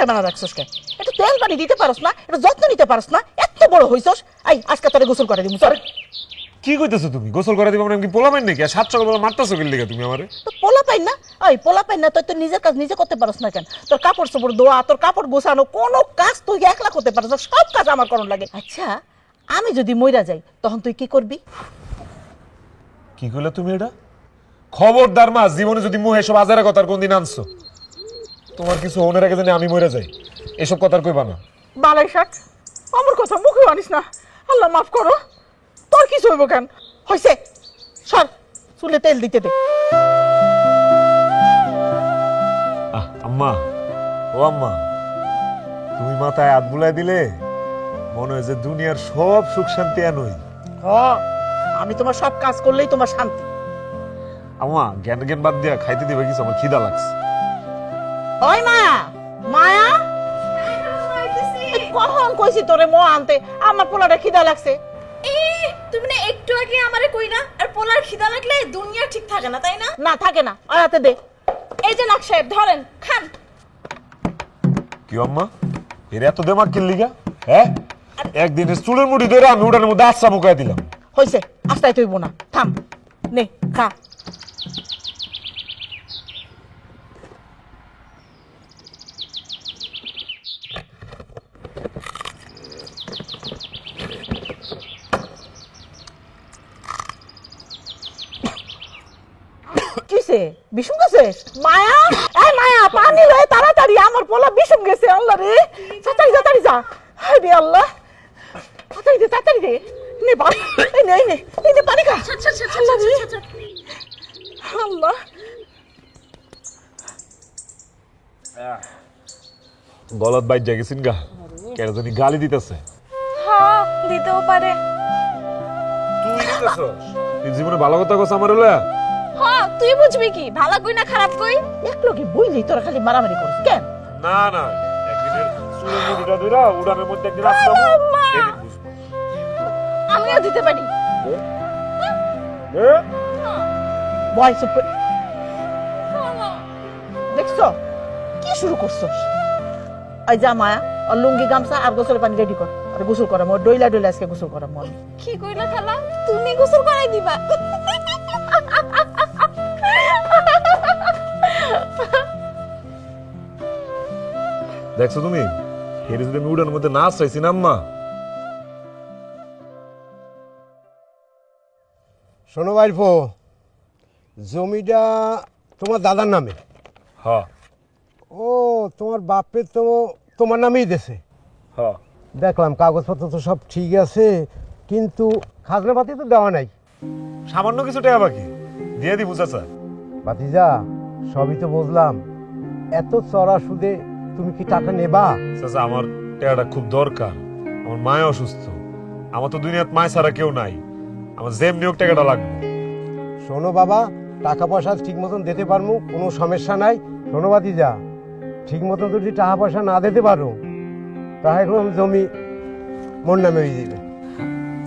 বাসায় বানা রাখছস কেন? একটু তেল পানি দিতে পারস না, একটু যত্ন নিতে পারস না? এত বড় হইছস, আই আজকে তোরে গোসল করে দিমু। চল। কি কইতেছো তুমি? গোসল করে দিব মানে কি পোলা পাইন নাকি? আর 7 সকালবেলা মারতাছো কি লিগা তুমি আমারে? তো পোলা পাইন না? ওই পোলা পাইন না তুই নিজের কাজ নিজে করতে পারস না কেন? তোর কাপড় চোপড় ধোয়া, তোর কাপড় গোছানো, কোনো কাজ তুই একলা করতে পারস না, সব কাজ আমার করণ লাগে। আচ্ছা, আমি যদি মইরা যাই তখন তুই কি করবি? কি কইলা তুমি এটা? খবরদার মা, জীবনে যদি মুহে সব আজারা কথার কোনদিন আনছো, তোমার কিছু হনের আগে জানি আমি মরে যাই, এসব কথার কইবা না। বালাই ষাট, আমার কথা মুখে আনিস না। আল্লাহ মাফ করো। তোর কিছু হইব কেন? হইছে, সর, চুলে তেল দিতে দে। আম্মা, ও আম্মা, তুমি মাথায় হাত বুলাই দিলে মনে হয় যে দুনিয়ার সব সুখ শান্তি আনই। আমি তোমার সব কাজ করলেই তোমার শান্তি। আম্মা, জ্ঞান জ্ঞান বাদ দিয়া খাইতে দিবে কিছু, আমার খিদা লাগছে। ওই মায়া, মায়া, কখন কইছি তোরে মো আনতে? আমার পোলাটা খিদা লাগছে। তুমি না একটু আগে আমারে কইলা, আর পোলার খিদা লাগলে দুনিয়া ঠিক থাকে না, তাই না? না থাকে না, আয়াতে দে। এই যে নাক সাহেব, ধরেন, খান। কি আম্মা, এর এত দেমাগ কি লিগা? হ্যাঁ, একদিনের চুলের মুড়ি ধরে আমি উড়ানের মধ্যে আচ্ছা মুখাই দিলাম। হইছে, আস্তাই তুইব না, থাম, নে খা। কিসে বিষম গেছে? মায়া, এই মায়া, পানি লয়ে তাড়াতাড়ি, আমার পোলা বিষম গেছে। আল্লাহ রে, তাড়াতাড়ি তাড়াতাড়ি যা। হায় রে আল্লাহ, তাড়াতাড়ি দে, তাড়াতাড়ি দে। নে বাপ, এই নে, এই নে, এই নে পানি খা। আল্লাহ রে, আল্লাহ। গলত বাইর যা গেছিন গা, কেন জানি গালি দিতেছে। হ্যাঁ, দিতেও পারে। তুই দিতেছস? তুই জীবনে ভালো কথা কস আমার হলো? হ্যাঁ, তুই বুঝবি কি ভালো কই না খারাপ কই? এক লোকে বইলি তোরা খালি মারামারি করিস কেন? না না, একদিনের চুলের মুড়িটা ধরে উড়ানের মধ্যে একদিন আসতাম, এদিন বুঝবো। আমিও দিতে পারি। বয় চুপ করে। দেখছো কি শুরু করছস? এই যা মায়া, আর লুঙ্গি গামছা আর গোসলের পানি রেডি কর, আর গোসল করা মোর ডইলা ডইলা আজকে গোসল করা মন। কি কইলা খালা? তুমি গোসল করাই দিবা? দেখছো তুমি, হেরে যদি আমি উড়ানের মধ্যে নাচ চাইছি না আম্মা। শোনো ভাইপো, জমিটা তোমার দাদার নামে? হ্যাঁ। ও, তোমার বাপের তো তোমার নামেই দেছে? হ্যাঁ। দেখলাম কাগজপত্র তো সব ঠিক আছে, কিন্তু খাজনা পাতি তো দেওয়া নাই। সামান্য কিছু টাকা বাকি, দিয়ে দিব চাচা। ভাতিজা, সবই তো বুঝলাম, এত চড়া সুদে তুমি কি টাকা নেবা? চাচা, আমার টাকাটা খুব দরকার, আমার মায় অসুস্থ, আমার তো দুনিয়াত মায় ছাড়া কেউ নাই, আমার যেমনি হোক টাকাটা লাগবে। শোনো বাবা, টাকা পয়সা ঠিক মতন দিতে পারবো, কোনো সমস্যা নাই। শোনো ভাতিজা, ঠিক মতন যদি টাকা পয়সা না দিতে পারো তাহলে জমি মোর নামে হয়ে যাবে।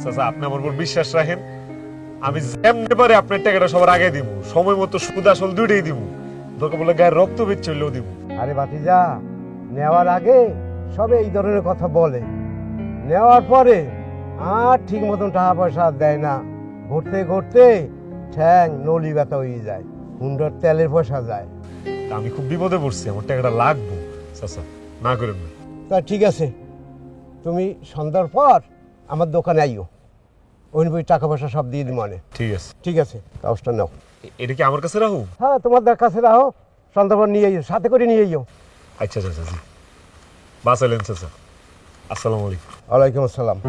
চাচা, আপনি আমার উপর বিশ্বাস রাখেন, আমি যেমনি পারে আপনার টাকাটা সবার আগে দিব, সময় মতো সুদ আসল দুইটাই দিব, দরকার বলে গায়ের রক্ত বেচ চললেও দিব। আরে ভাতিজা, নেওয়ার আগে সবে এই ধরনের কথা বলে, নেওয়ার পরে আর ঠিক মতন টাকা পয়সা দেয় না, ঘুরতে ঘুরতে ঠ্যাং নলি ব্যথা হয়ে যায়, হুন্ডার তেলের পয়সা যায়। আমি খুব বিপদে পড়ছি, আমার টাকাটা লাগবে চাচা, না করেন না। তা ঠিক আছে, তুমি সন্ধ্যার পর আমার দোকানে আইও, ওই বই টাকা পয়সা সব দিয়ে দিই মানে। ঠিক আছে। ঠিক আছে, কাগজটা নাও। এটা কি আমার কাছে রাখো? হ্যাঁ, তোমার কাছে রাখো, সন্ধ্যার পর নিয়ে আইও, সাথে করে নিয়ে আইও। আচ্ছা চাচা, জি বাঁচালেন চাচা, আসসালামু আলাইকুম। ওয়ালাইকুম আসসালাম।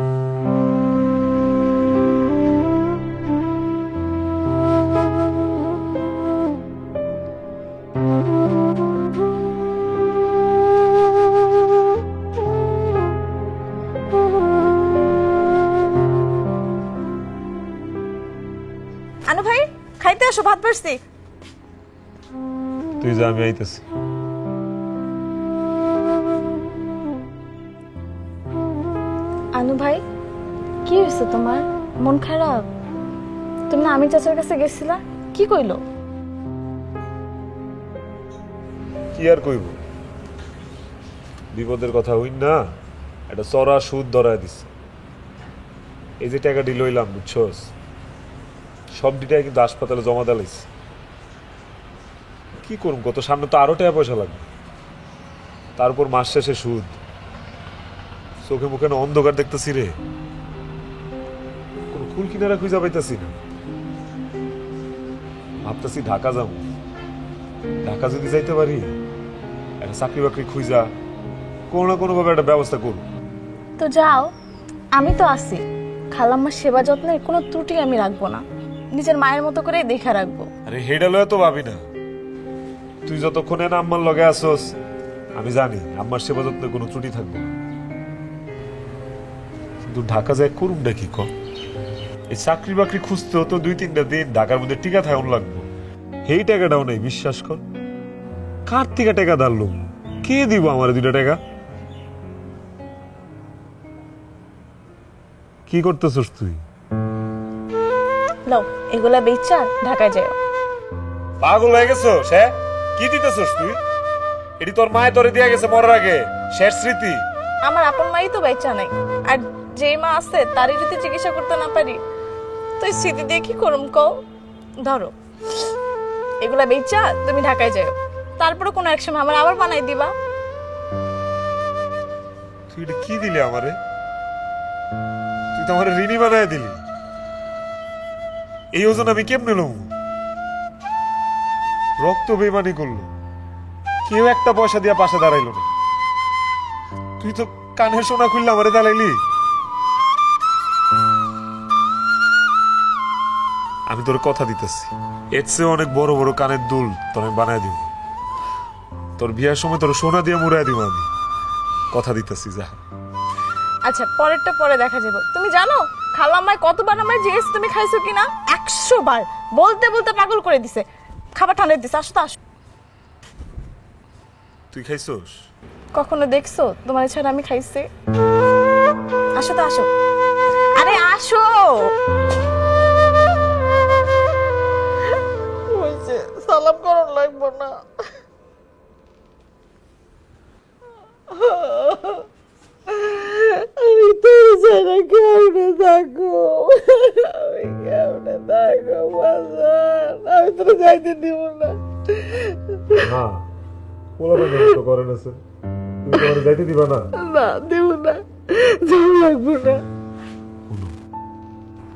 আনু ভাই, খাইতে আসো, ভাত বাড়ছি। তুই যা, আমি আইতেছি। আনু ভাই, কি হয়েছে তোমার? মন খারাপ? তুমি না আমি চাচার কাছে গেছিলা, কি কইলো? কি আর কইব, বিপদের কথা হইন না, একটা চড়া সুদ ধরায় দিচ্ছে। এই যে টাকাটি লইলাম বুঝছস, সবটিটাই কিন্তু হাসপাতালে জমা দিলাইছি। কি করুম, কত সামনে তো আরো টাকা পয়সা লাগবে, তারপর মাস শেষে সুদ। চোখে মুখে না অন্ধকার দেখতেছি রে, কোনো কুল কিনারা খুঁজা পাইতেছি না। ভাবতেছি ঢাকা যাবো, ঢাকা যদি যাইতে পারি একটা চাকরি বাকরি খুঁজা কোনো না কোনো ভাবে একটা ব্যবস্থা করব। তো যাও, আমি তো আছি। খালাম্মার সেবা যত্নের কোনো ত্রুটি আমি রাখবো না, নিজের মায়ের মতো করে দেখে রাখবো। আরে হেডা লয়ে তো ভাবি না, তুই যতক্ষণে না আম্মার লগে আসোস আমি জানি আম্মার সেবা যত্নে কোনো ত্রুটি থাকবে না। কিন্তু ঢাকা যায় করুমটা কি কম, এই চাকরি বাকরি খুঁজতেও তো 2-3টা দিন ঢাকার মধ্যে টিকা থাকুন লাগবো। এই টাকাটাও নেই, বিশ্বাস কর। কার থেকে টাকা ধারলো, কে দিব আমার 2টা টাকা? কি করতেছস তুই? লও, এগুলা বেচা ঢাকায় যাও। পাগল হয়ে গেছস? হ্যাঁ, কি দিতেছস তুই? এটি তোর মায়ে তোরে দিয়া গেছে মরার আগে, শেষ স্মৃতি। আমার আপন মাই তো বেচা নাই, আর যে মা আছে তারই যদি চিকিৎসা করতে না পারি তো স্মৃতি দিয়ে কি করুম কও? ধরো, এগুলা বেচা তুমি ঢাকায় যাও, তারপরে কোনো এক সময় আমার আবার বানাই দিবা। তুই এটা কি দিলি আমারে? তুই তো আমার ঋণী বানায় দিলি। এই ওজন আমি কেমনে লম? রক্ত বেমানি করলো, কেউ একটা পয়সা দিয়া পাশে দাঁড়াইলো না। তুই তো কানে সোনা খুললে আমারে দাঁড়াইলি। আমি তোর কথা দিতেছি, এর চেয়ে অনেক বড় বড় কানের দুল তোর আমি বানায় দিব। তোর বিয়ার সময় তোর সোনা দিয়ে মুড়াই দিব আমি, কথা দিতেছি। যা, আচ্ছা, পরেরটা পরে দেখা যাবে। তুমি জানো খালাম্মায় কতবার আমার জিজ্ঞেস তুমি খাইছো কিনা? 100 বার। বলতে বলতে পাগল করে দিছে, খাবার ঠান্ডা দিছে। আসো তো, আসো। তুই খাইছস? কখনো দেখছো তোমার ছাড়া আমি খাইছি? আসো তো, আসো। আরে আসো। হইছে, সালাম করার লাগবো না। আমি তো ছাড়া কেমনে থাকো, আমি কেমনে থাকো বাজার, আমি তো যাইতে দিব না। না, পোলা তো করেন আছে, তুমি তোমার যাইতে দিবা না? না, দিব না, যাওয়া লাগবো না।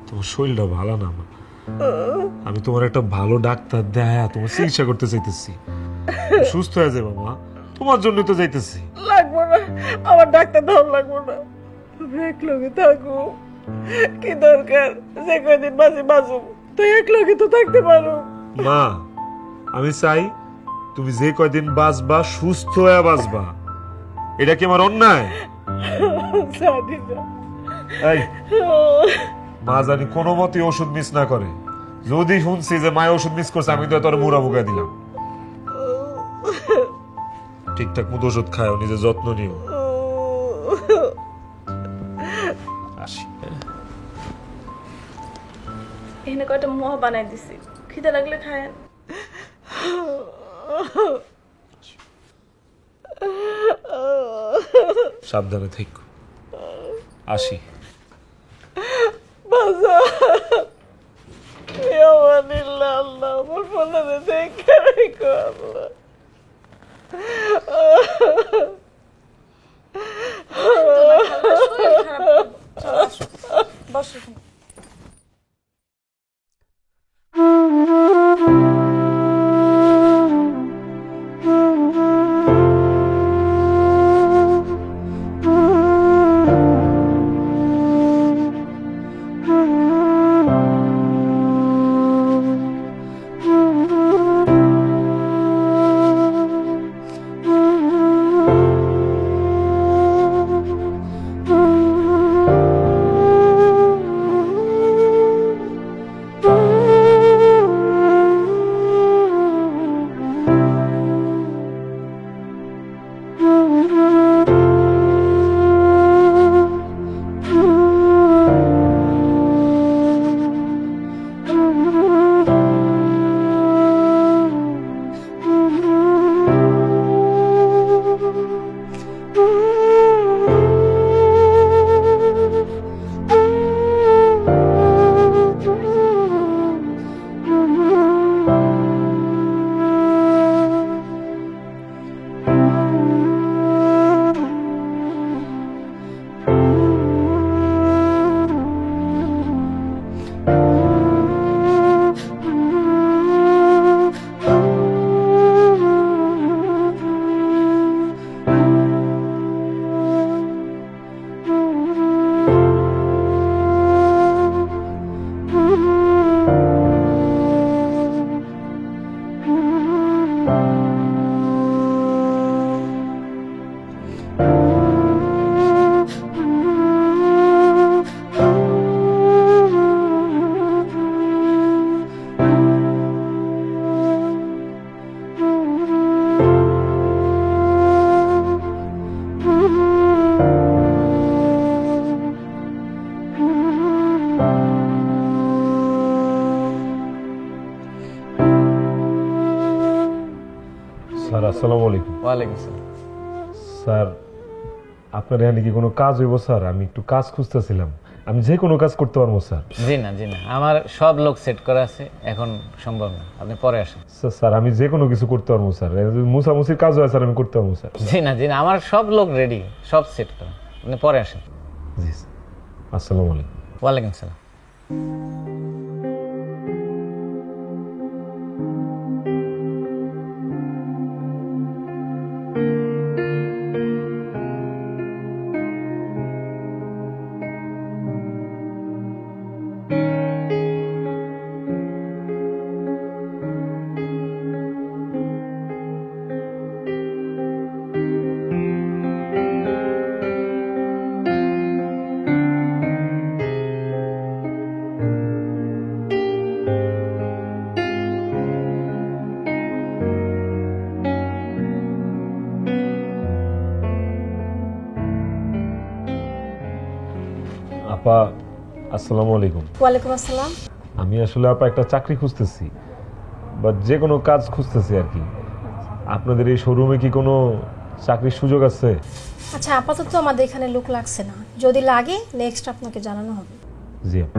তোমার শরীরটা ভালো না মা, আমি তোমার একটা ভালো ডাক্তার দেয়া তোমার চিকিৎসা করতে চাইতেছি। সুস্থ হয়ে যাবে মা, তোমার জন্য তো যাইতেছি। লাগবো না, আমার ডাক্তার ধার লাগবো না, তুমি এক লগে থাকো। কি দরকার, যে কয়দিন বাঁচি বাঁচুক, তো এক লগে তো থাকতে পারো। মা, আমি চাই তুমি যে কয়দিন বাঁচবা সুস্থ হয়ে বাঁচবা। এটা কি আমার অন্যায়? জানি না। এই মা জানি কোনো মতে ওষুধ মিস না করে। যদি শুনছি যে মায়ের ওষুধ মিস করছে, আমি তো তোর মুড়া মুখা দিলাম। ঠিকঠাক মতো ওষুধ খাও, নিজের যত্ন নিও। আসি। এখানে কয়টা মোয়া বানাই দিছি, খিদে লাগলে খায়েন। সাবধানে থেকো। আসি। বাজার, ইয়ামানিল্লাহ, আল্লাহ আমার ফোনে দেখে রেখো আল্লাহ। বসো। আসসালামু আলাইকুম। ওয়ালাইকুম আসসালাম। স্যার আপনার এখানে কি কোনো কাজ হইব স্যার? আমি একটু কাজ খুঁজতেছিলাম, আমি যে কোনো কাজ করতে পারবো স্যার। জি না, আমার সব লোক সেট করা আছে, এখন সম্ভব না, আপনি পরে আসেন। স্যার আমি যে কোনো কিছু করতে পারবো স্যার, মুসামুসির কাজ হয় স্যার আমি করতে পারবো স্যার। জি না, আমার সব লোক রেডি, সব সেট করা, আপনি পরে আসেন। জি স্যার, আসসালামু আলাইকুম। ওয়ালাইকুম আসসালাম। আপা আসসালামু আলাইকুম। ওয়ালাইকুম আসসালাম। আমি আসলে আপা একটা চাকরি খুঁজতেছি বা যে কোনো কাজ খুঁজতেছি আর কি। আপনাদের এই শোরুমে কি কোনো চাকরির সুযোগ আছে? আচ্ছা, আপাতত আমাদের এখানে লোক লাগছে না, যদি লাগে নেক্সট আপনাকে জানানো হবে। জি আপা।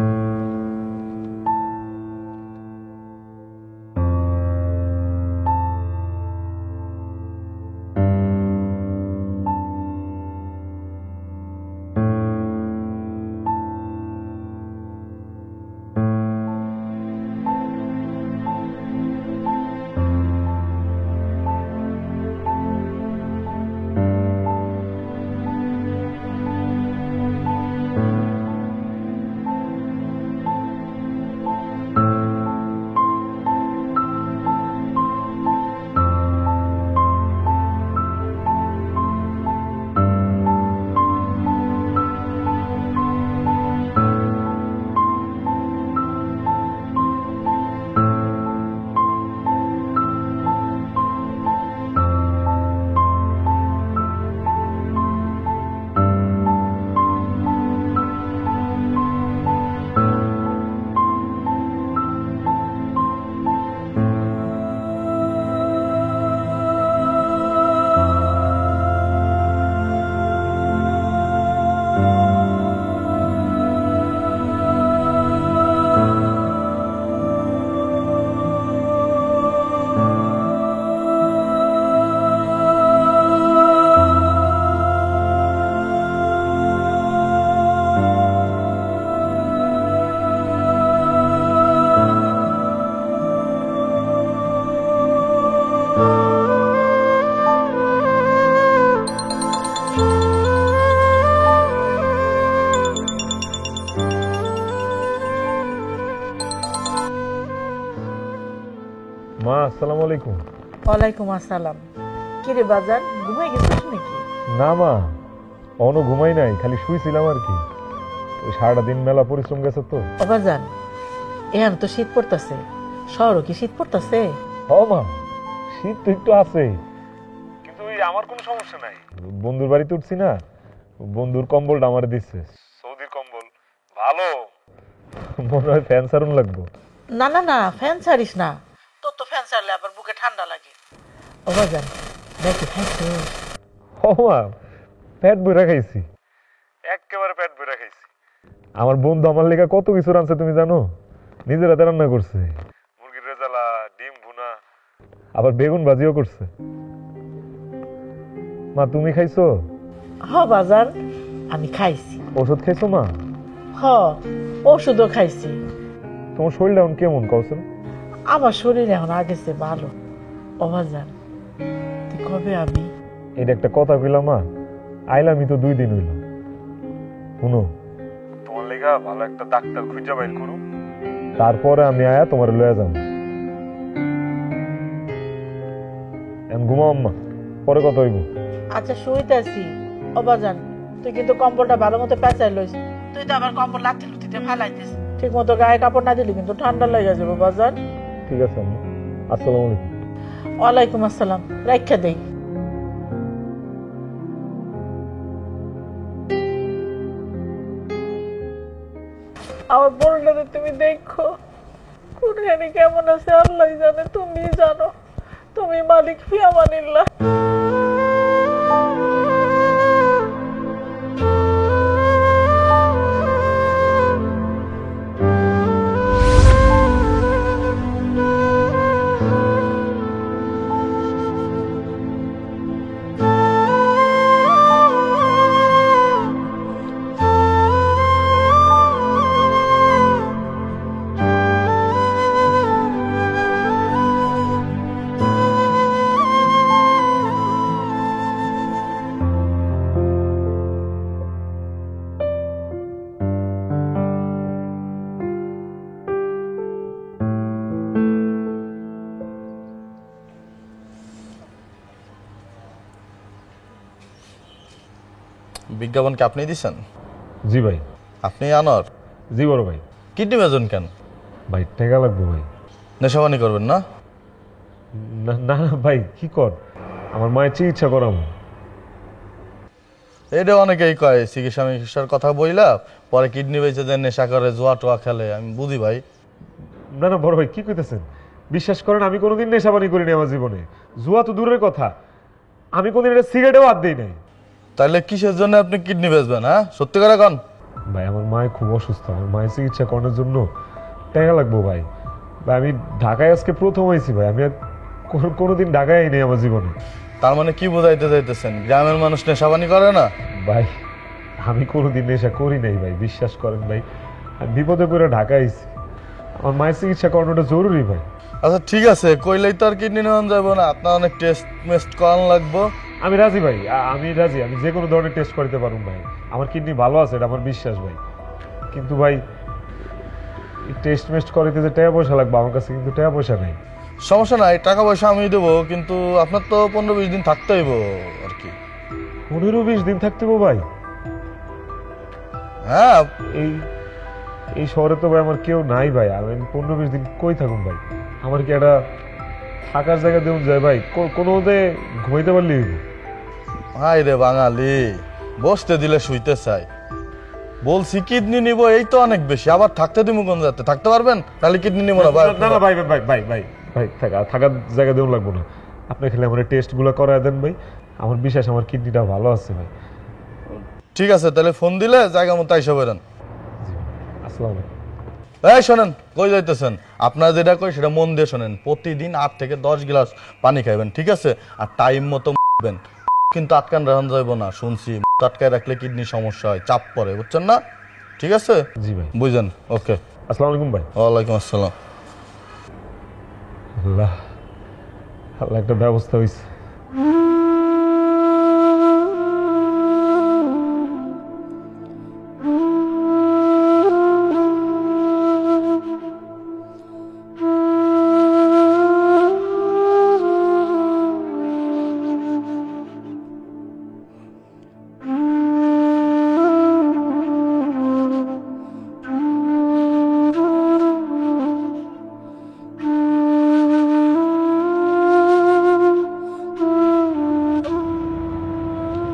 মা আসসালামু আলাইকুম। ওয়ালাইকুম আসসালাম। কি রে বাজার, ঘুমাই গেছিস নাকি? না মা, অনো ঘুমাই নাই, খালি শুইছিলাম আর কি। ওই সারাটা দিন মেলা পরিশ্রম গেছে তো। ও বাজান, এখন তো শীত পড়তেছে, শহরও কি শীত পড়তেছে? হ মা, শীত তো একটু আছে, কিন্তু ওই আমার কোনো সমস্যা নাই। বন্ধুর বাড়িতে উঠছি না, বন্ধুর কম্বলটা আমার দিচ্ছে, সৌদির কম্বল ভালো, মনে হয় ফ্যান সারুন লাগবো। না না না, ফ্যান ছাড়িস না, তোর তো ফ্যান ছাড়লে আবার বুকে ঠান্ডা লাগে। ও বাজান, দেখি খাইছো? হ মা, পেট বইরা খাইছি, একেবারে পেট বইরা খাইছি। আমার বন্ধু আমার লেগে কত কিছু রাঁধছে তুমি জানো? নিজের হাতে রান্না করছে, মুরগির রেজালা, ডিম ভুনা, আবার বেগুন ভাজিও করছে। মা তুমি খাইছো? হ বাজার, আমি খাইছি। ওষুধ খাইছো মা? হ, ওষুধও খাইছি। তোমার শরীরটা এখন কেমন কওছেন? আমার শরীর এখন আগেছে ভালো। ও বাজান, তুই কবে আবি? এটা একটা কথা কইলাম মা, আইলামই তো 2 দিন হইল। শুনো, তোমার লেগা ভালো একটা ডাক্তার খুঁজে বাইর করু, তারপরে আমি আয়া তোমার লয়ে যাব। এখন ঘুমাও আম্মা, পরে কথা হইব। আচ্ছা শুইতেছি। ও বাজান, তুই কিন্তু কম্বলটা ভালো মতো পেঁচাই লইস, তুই তো আবার কম্বল লাথি লুতিতে ফালাইতিস। ঠিক মতো গায়ে কাপড় না দিলি কিন্তু ঠান্ডা লেগে যাবে বাজান। ঠিক আছে আম্মা, আসসালামু আলাইকুম। ওয়ালাইকুম আসসালাম, রাখা দেই। আমার বোনটারে তুমি দেখো, কোনখানে কেমন আছে আল্লাহ জানে, তুমি জানো। তুমি মালিক ফি আমানিল্লাহ। বিজ্ঞাপন কি আপনি দিচ্ছেন? জি ভাই। আপনি আনোয়ার? জি বড় ভাই। কিডনি বেজন কেন? ভাই টাকা লাগবে ভাই। নেশাবানি করবেন না? না না ভাই, কি কর, আমার মায়ের চিকিৎসা করাবো। এটা অনেকেই কয় চিকিৎসার কথা বইলা পরে কিডনি বেঁচে দেন, নেশা করে, জুয়া টোয়া খেলে। আমি বুঝি ভাই। না না বড় ভাই, কি কইতেছেন? বিশ্বাস করেন আমি কোনোদিন নেশাবানি করিনি আমার জীবনে। জুয়া তো দূরের কথা, আমি কোনদিন এটা সিগারেটেও হাত দিই নাই। তাহলে কিসের জন্য আপনি কিডনি বেচবেন? হ্যাঁ, সত্যি করে কন। ভাই আমার মায়ের খুব অসুস্থ, আমার মায়ের চিকিৎসা করানোর জন্য টাকা লাগবো ভাই। ভাই আমি ঢাকায় আজকে প্রথম হয়েছি ভাই, আমি আর কোনোদিন ঢাকায় নেই আমার জীবনে। তার মানে কি বোঝাইতে চাইতেছেন? গ্রামের মানুষ নেশাবানি করে না? ভাই আমি কোনোদিন নেশা করি নাই ভাই, বিশ্বাস করেন ভাই। আমি বিপদে পড়ে ঢাকায় আইছি, আমার মায়ের চিকিৎসা করানোটা জরুরি ভাই। আচ্ছা ঠিক আছে, কইলেই তো আর কিডনি নেওয়া যাবো না, আপনার অনেক টেস্ট মেস্ট করানো লাগবো। আমি রাজি ভাই, আমি রাজি, আমি যে কোনো ধরনের টেস্ট করতে পারবো ভাই। আমার কিডনি ভালো আছে, এটা আমার বিশ্বাস ভাই। কিন্তু ভাই টেস্ট মেস্ট করিতে যে টাকা পয়সা লাগবে, আমার কাছে কিন্তু টাকা পয়সা নেই। সমস্যা নাই, টাকা পয়সা আমি দেবো, কিন্তু আপনার তো 15-20 দিন থাকতে হইব আর কি। 15-20 দিন থাকতে হবে ভাই? হ্যাঁ। এই এই শহরে তো ভাই আমার কেউ নাই ভাই, আমি 15-20 দিন কই থাকুন ভাই? আমার কি একটা থাকার জায়গা দেউন যায় ভাই? কোনো মতে ঘুমাইতে পারলি? হাই রে বাঙালি, বসতে দিলে শুইতে চাই। বলছি কিডনি নিব, এই তো অনেক বেশি, আবার থাকতে দিব কোন যাতে? থাকতে পারবেন? তাহলে কিডনি নিব না ভাই। না না ভাই ভাই ভাই ভাই ভাই থাকার জায়গা দেউন লাগবো না। আপনি খালি আমার টেস্ট গুলো করায় দেন ভাই, আমার বিশ্বাস আমার কিডনিটা ভালো আছে ভাই। ঠিক আছে, তাহলে ফোন দিলে জায়গা মতো আইসা বেরেন। আসসালামু আলাইকুম। এই শোনেন, কই যাইতেছেন? আপনার যেটা কই সেটা মন দিয়ে শোনেন। প্রতিদিন 8 থেকে 10 গ্লাস পানি খাইবেন, ঠিক আছে? আর টাইম মতো খাবেন, কিন্তু আটকান রাখা যাইব না। শুনছি আটকায় রাখলে কিডনি সমস্যা হয়, চাপ পড়ে, বুঝছেন না? ঠিক আছে? জি ভাই। বুঝেন? ওকে। আসসালামু আলাইকুম ভাই। ওয়ালাইকুম আসসালাম। আল্লাহ আল্লাহ, একটা ব্যবস্থা হয়েছে।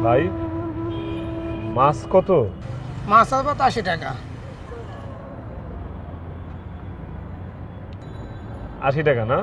ভাই মাছ কত? মাছ আসবে তো 80 টাকা। 80 টাকা না?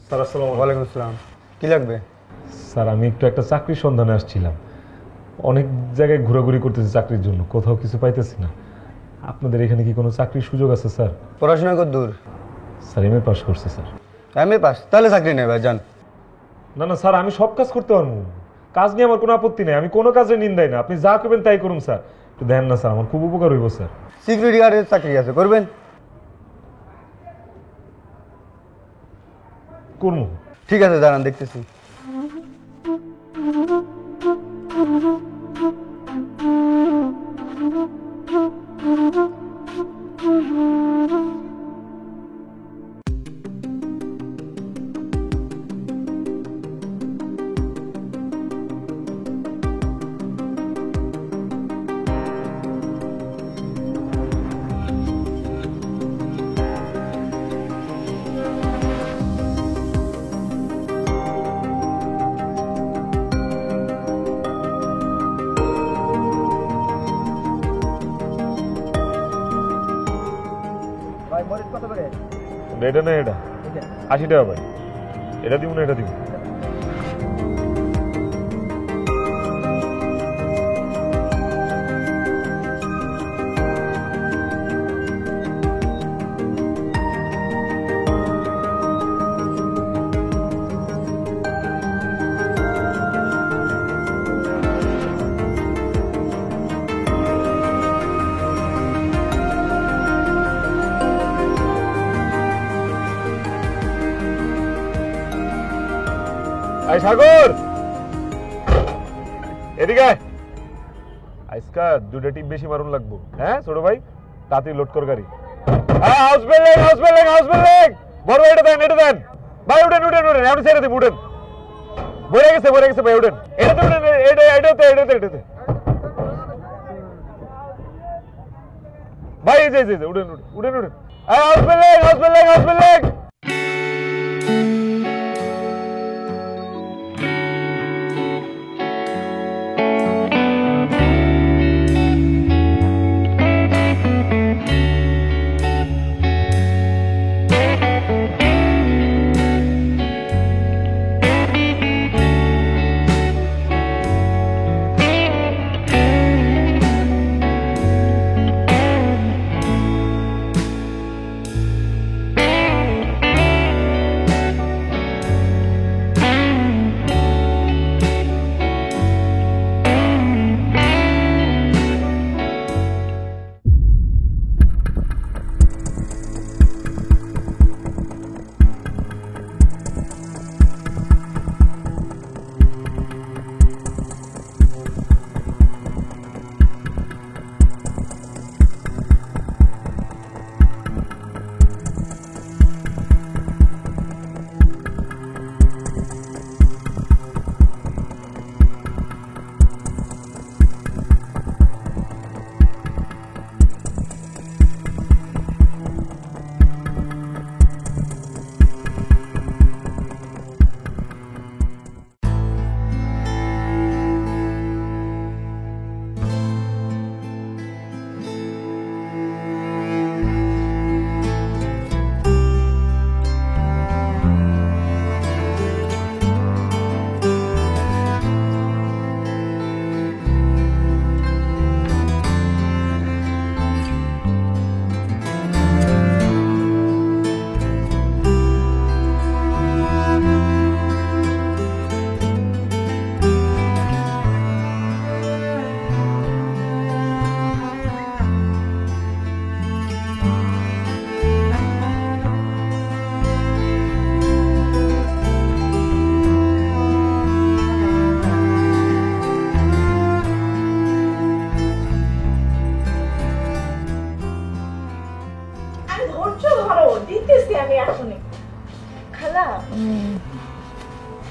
স্যার আসসালামু আলাইকুম। ওয়ালাইকুম আসসালাম। কি লাগবে? স্যার আমি একটু একটা চাকরির সন্ধানে আসছিলাম, অনেক জায়গায় ঘোরাঘুরি করতেছি চাকরির জন্য, কোথাও কিছু পাইতেছি না। আপনাদের এখানে কি কোনো চাকরির সুযোগ আছে স্যার? পড়াশোনা কত দূর? স্যার এমএ পাস করছে স্যার। MA pass? তাহলে চাকরি নেই ভাই, যান। না না স্যার, আমি সব কাজ করতে পারবো, কাজ নিয়ে আমার কোনো আপত্তি নেই, আমি কোনো কাজে নিন্দাই না, আপনি যা করবেন তাই করুন স্যার। একটু দেন না স্যার, আমার খুব উপকার হইব স্যার। সিকিউরিটি গার্ডের চাকরি আছে, করবেন? করবো। ঠিক আছে, দাঁড়ান দেখতেছি। ভাই মরিচ কত করে? এটা না এটা 80 টাকা ভাই। এটা দিব না এটা দিব। আই সাগর, এদিকে আয়। আজকা দুটো টিপ বেশি মারুন লাগবো। হ্যাঁ ছোট ভাই, তাড়াতাড়ি লোড কর গাড়ি। হ্যাঁ house building, house building, house building. বড় এটা দেন, এটা দেন ভাই। উঠেন উঠেন উঠেন, আপনি ছেড়ে দিন, উঠেন। ভরে গেছে ভাই, উঠেন। এটাতে উঠেন, এটাতে ভাই। এই যে উঠেন উঠেন উঠেন উঠেন। House building, house building, house building.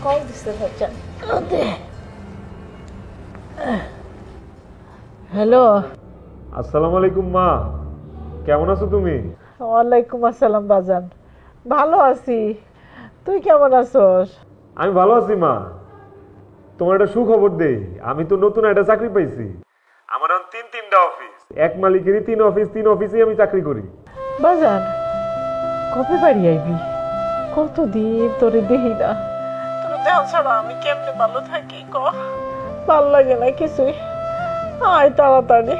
Call দিছে ভাইজান। হ্যালো, আসসালামু আলাইকুম মা, কেমন আছো তুমি? ওয়ালাইকুম আসসালাম বাজান, ভালো আছি, তুই কেমন আছোস? আমি ভালো আছি মা। তোমার একটা সুখবর দেই, আমি তো নতুন একটা চাকরি পাইছি। আমার এখন তিনটা অফিস, এক মালিকেরই 3 অফিস, 3 অফিসেই আমি চাকরি করি। বাজান কবে বাড়ি আইবি? কতদিন তোরে দেখি না, তোর দেহ ছাড়া আমি কেমনে ভালো থাকি ক? ভাল লাগে না কিছুই। আয় তাড়াতাড়ি,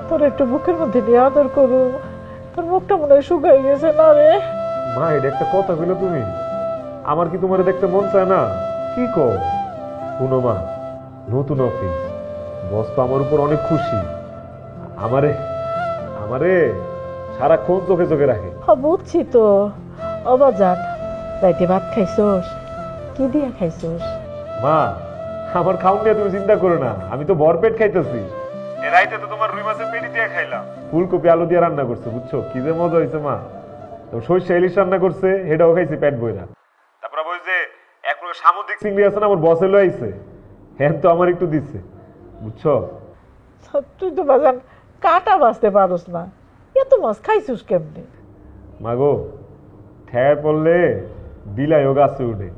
তোর একটু বুকের মধ্যে নিয়ে আদর করু। তোর মুখটা মনে হয় শুকাই গেছে না রে? মা এটা একটা কথা কইলো তুমি? আমার কি তোমারে দেখতে মন চায় না? কি কো? শুনো মা, নতুন অফিস, বস তো আমার উপর অনেক খুশি। আমারে আমারে সারাক্ষণ চোখে চোখে রাখে। বুঝছি তো। অবাজান, রাইতে ভাত খাইছোস? কি দিয়া খাইছোস? মা, আমার খাওন নিয়ে তুমি চিন্তা করো না, আমি তো ভরপেট খাইতেছি। এ রাইতে তো তোমার রুই মাছের পেটি দিয়ে খাইলাম, ফুলকপি আলু দিয়ে রান্না করছে, বুঝছো কি যে মজা হয়েছে মা। তো সর্ষে ইলিশ রান্না করছে, সেটাও খাইছি পেট বইরা। তারপর ওই যে এক প্রকার সামুদ্রিক চিংড়ি আছে না, আমার বসে লয়ে আইছে, হ্যাঁ তো আমার একটু দিচ্ছে, বুঝছো। তুই তো বাজান কাটা বাঁচতে পারোস না, এত মাছ খাইছিস কেমনে? মাগো, ঠেয়ার পড়লে বিলাইও গাছে উঠে।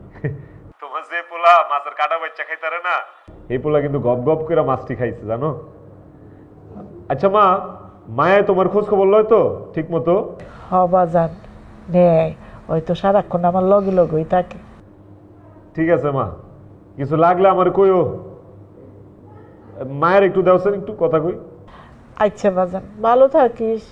তোমার যে পোলা মাছের কাটা বাচ্চা খাইতারে না, এই পোলা কিন্তু গপ গপ করে মাছটি খাইছে জানো। আচ্ছা মা, মায়ায় তোমার খোঁজ খবর লয় তো ঠিক মতো? বাজান নেয়, ওই তো সারাক্ষণ আমার লগে লগেই থাকে। ঠিক আছে মা, কিছু লাগলে আমার কইও। মায়ের একটু দেওছেন, একটু কথা কই। আচ্ছা বাজান, ভালো থাকিস।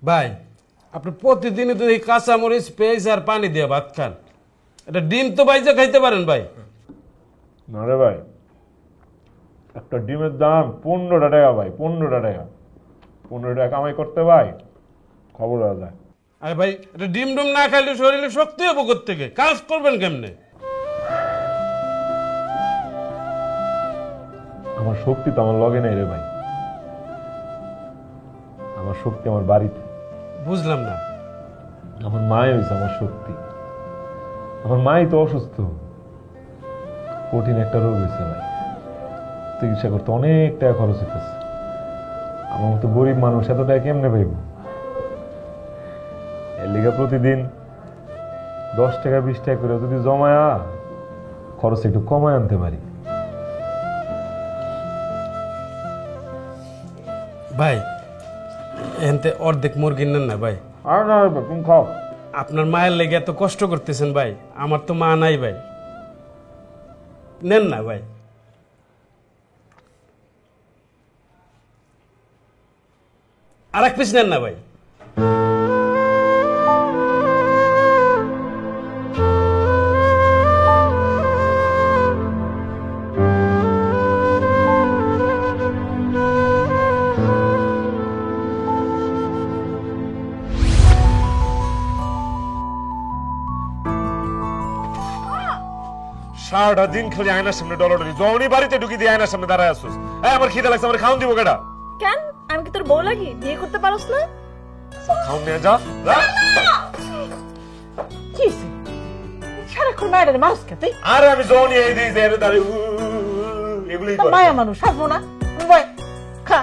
ভাই, আপনি প্রতিদিনই তো এই কাঁচামরিচ পেঁয়াজ আর পানি দিয়ে ভাত খান, এটা ডিম তো বাইজা খাইতে পারেন ভাই। না রে ভাই, একটা ডিমের দাম 15টা টাকা ভাই, 15টা টাকা। 15 টাকা কামাই করতে ভাই খবর হয়ে যায়। আরে ভাই, এটা ডিম ডুম না খাইলে শরীরে শক্তি হবো কোত্থেকে? কাজ করবেন কেমনে? আমার শক্তি তো আমার লগে নাই রে ভাই, আমার শক্তি আমার বাড়িতে। বুঝলাম না। আমার মাই হয়েছে আমার শক্তি। আমার মাই তো অসুস্থ, কঠিন একটা রোগ হয়েছে ভাই, চিকিৎসা করতে অনেক টাকা খরচ হইতেছে। আমার মতো গরিব মানুষ এত টাকা কেমনে পাইব? এর লিগা প্রতিদিন 10 টাকা 20 টাকা করে যদি জমায়া খরচ একটু কমায় আনতে পারি। ভাই, এনতে অর্ধেক মুরগি নেন না ভাই। আর না তুমি খাও। আপনার মায়ের লেগে এত কষ্ট করতেছেন ভাই, আমার তো মা নাই ভাই, নেন না ভাই। আর এক পিস নেন না ভাই। সারাটা দিন খালি আয়নার সামনে ডলাডলি, যখনই বাড়িতে ঢুকি দিয়ে আয়নার সামনে দাঁড়ায় আসছিস। আমার খিদে লাগছে, আমার খাওন দিব কেডা? কেন, আমি কি তোর বউ লাগি? বিয়ে করতে পারোস না? খাওন নিয়ে যা। কি সারাক্ষণ মায়ের মানুষ খেতে? আরে আমি যখনই এই দিই যে দাঁড়িয়ে এগুলি মায়া মানুষ আসবো না, খা।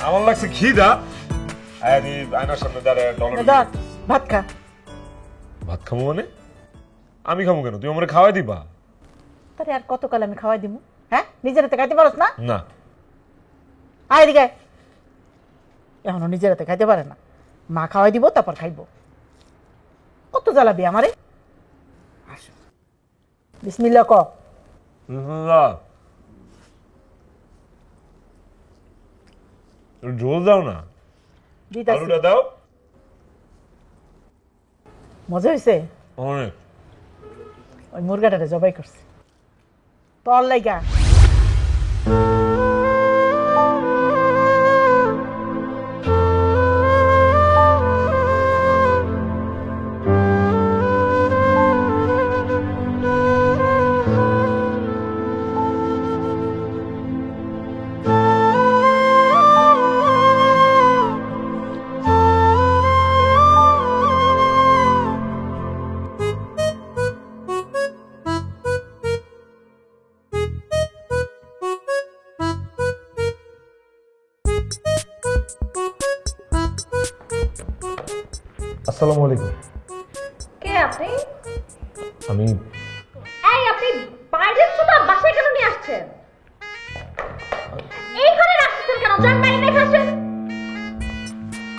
আমার লাগছে খিদা, আমি আয়নার সামনে দাঁড়ায় ডলাডলি। ভাত খা। ভাত খাবো মানে? আমি খাবো কেন? তুমি আমার খাওয়াই দিবা। তারে আর কতকাল আমি খাওয়াই দিব? হ্যাঁ, নিজের হাতে খাইতে পারোস না? না। আয় এদিকে। এখনো নিজের হাতে খাইতে পারে না, মা খাওয়াই দিব তারপর খাইব। কত জ্বালাবি আমারে? বিসমিল্লাহ ক। ঝোল দাও না, আলুটা দাও। মজা হয়েছে? অনেক। ওই মুরগাটারে জবাই করছে তোর লাইগা। আসসালামু আলাইকুম। কে আপনি? আমি এই আপনি বাইরের চুটা বাসায় কেন নিয়ে আসছেন? এইখানে রাখছেন কেন? যান বাইরে রেখে আসেন।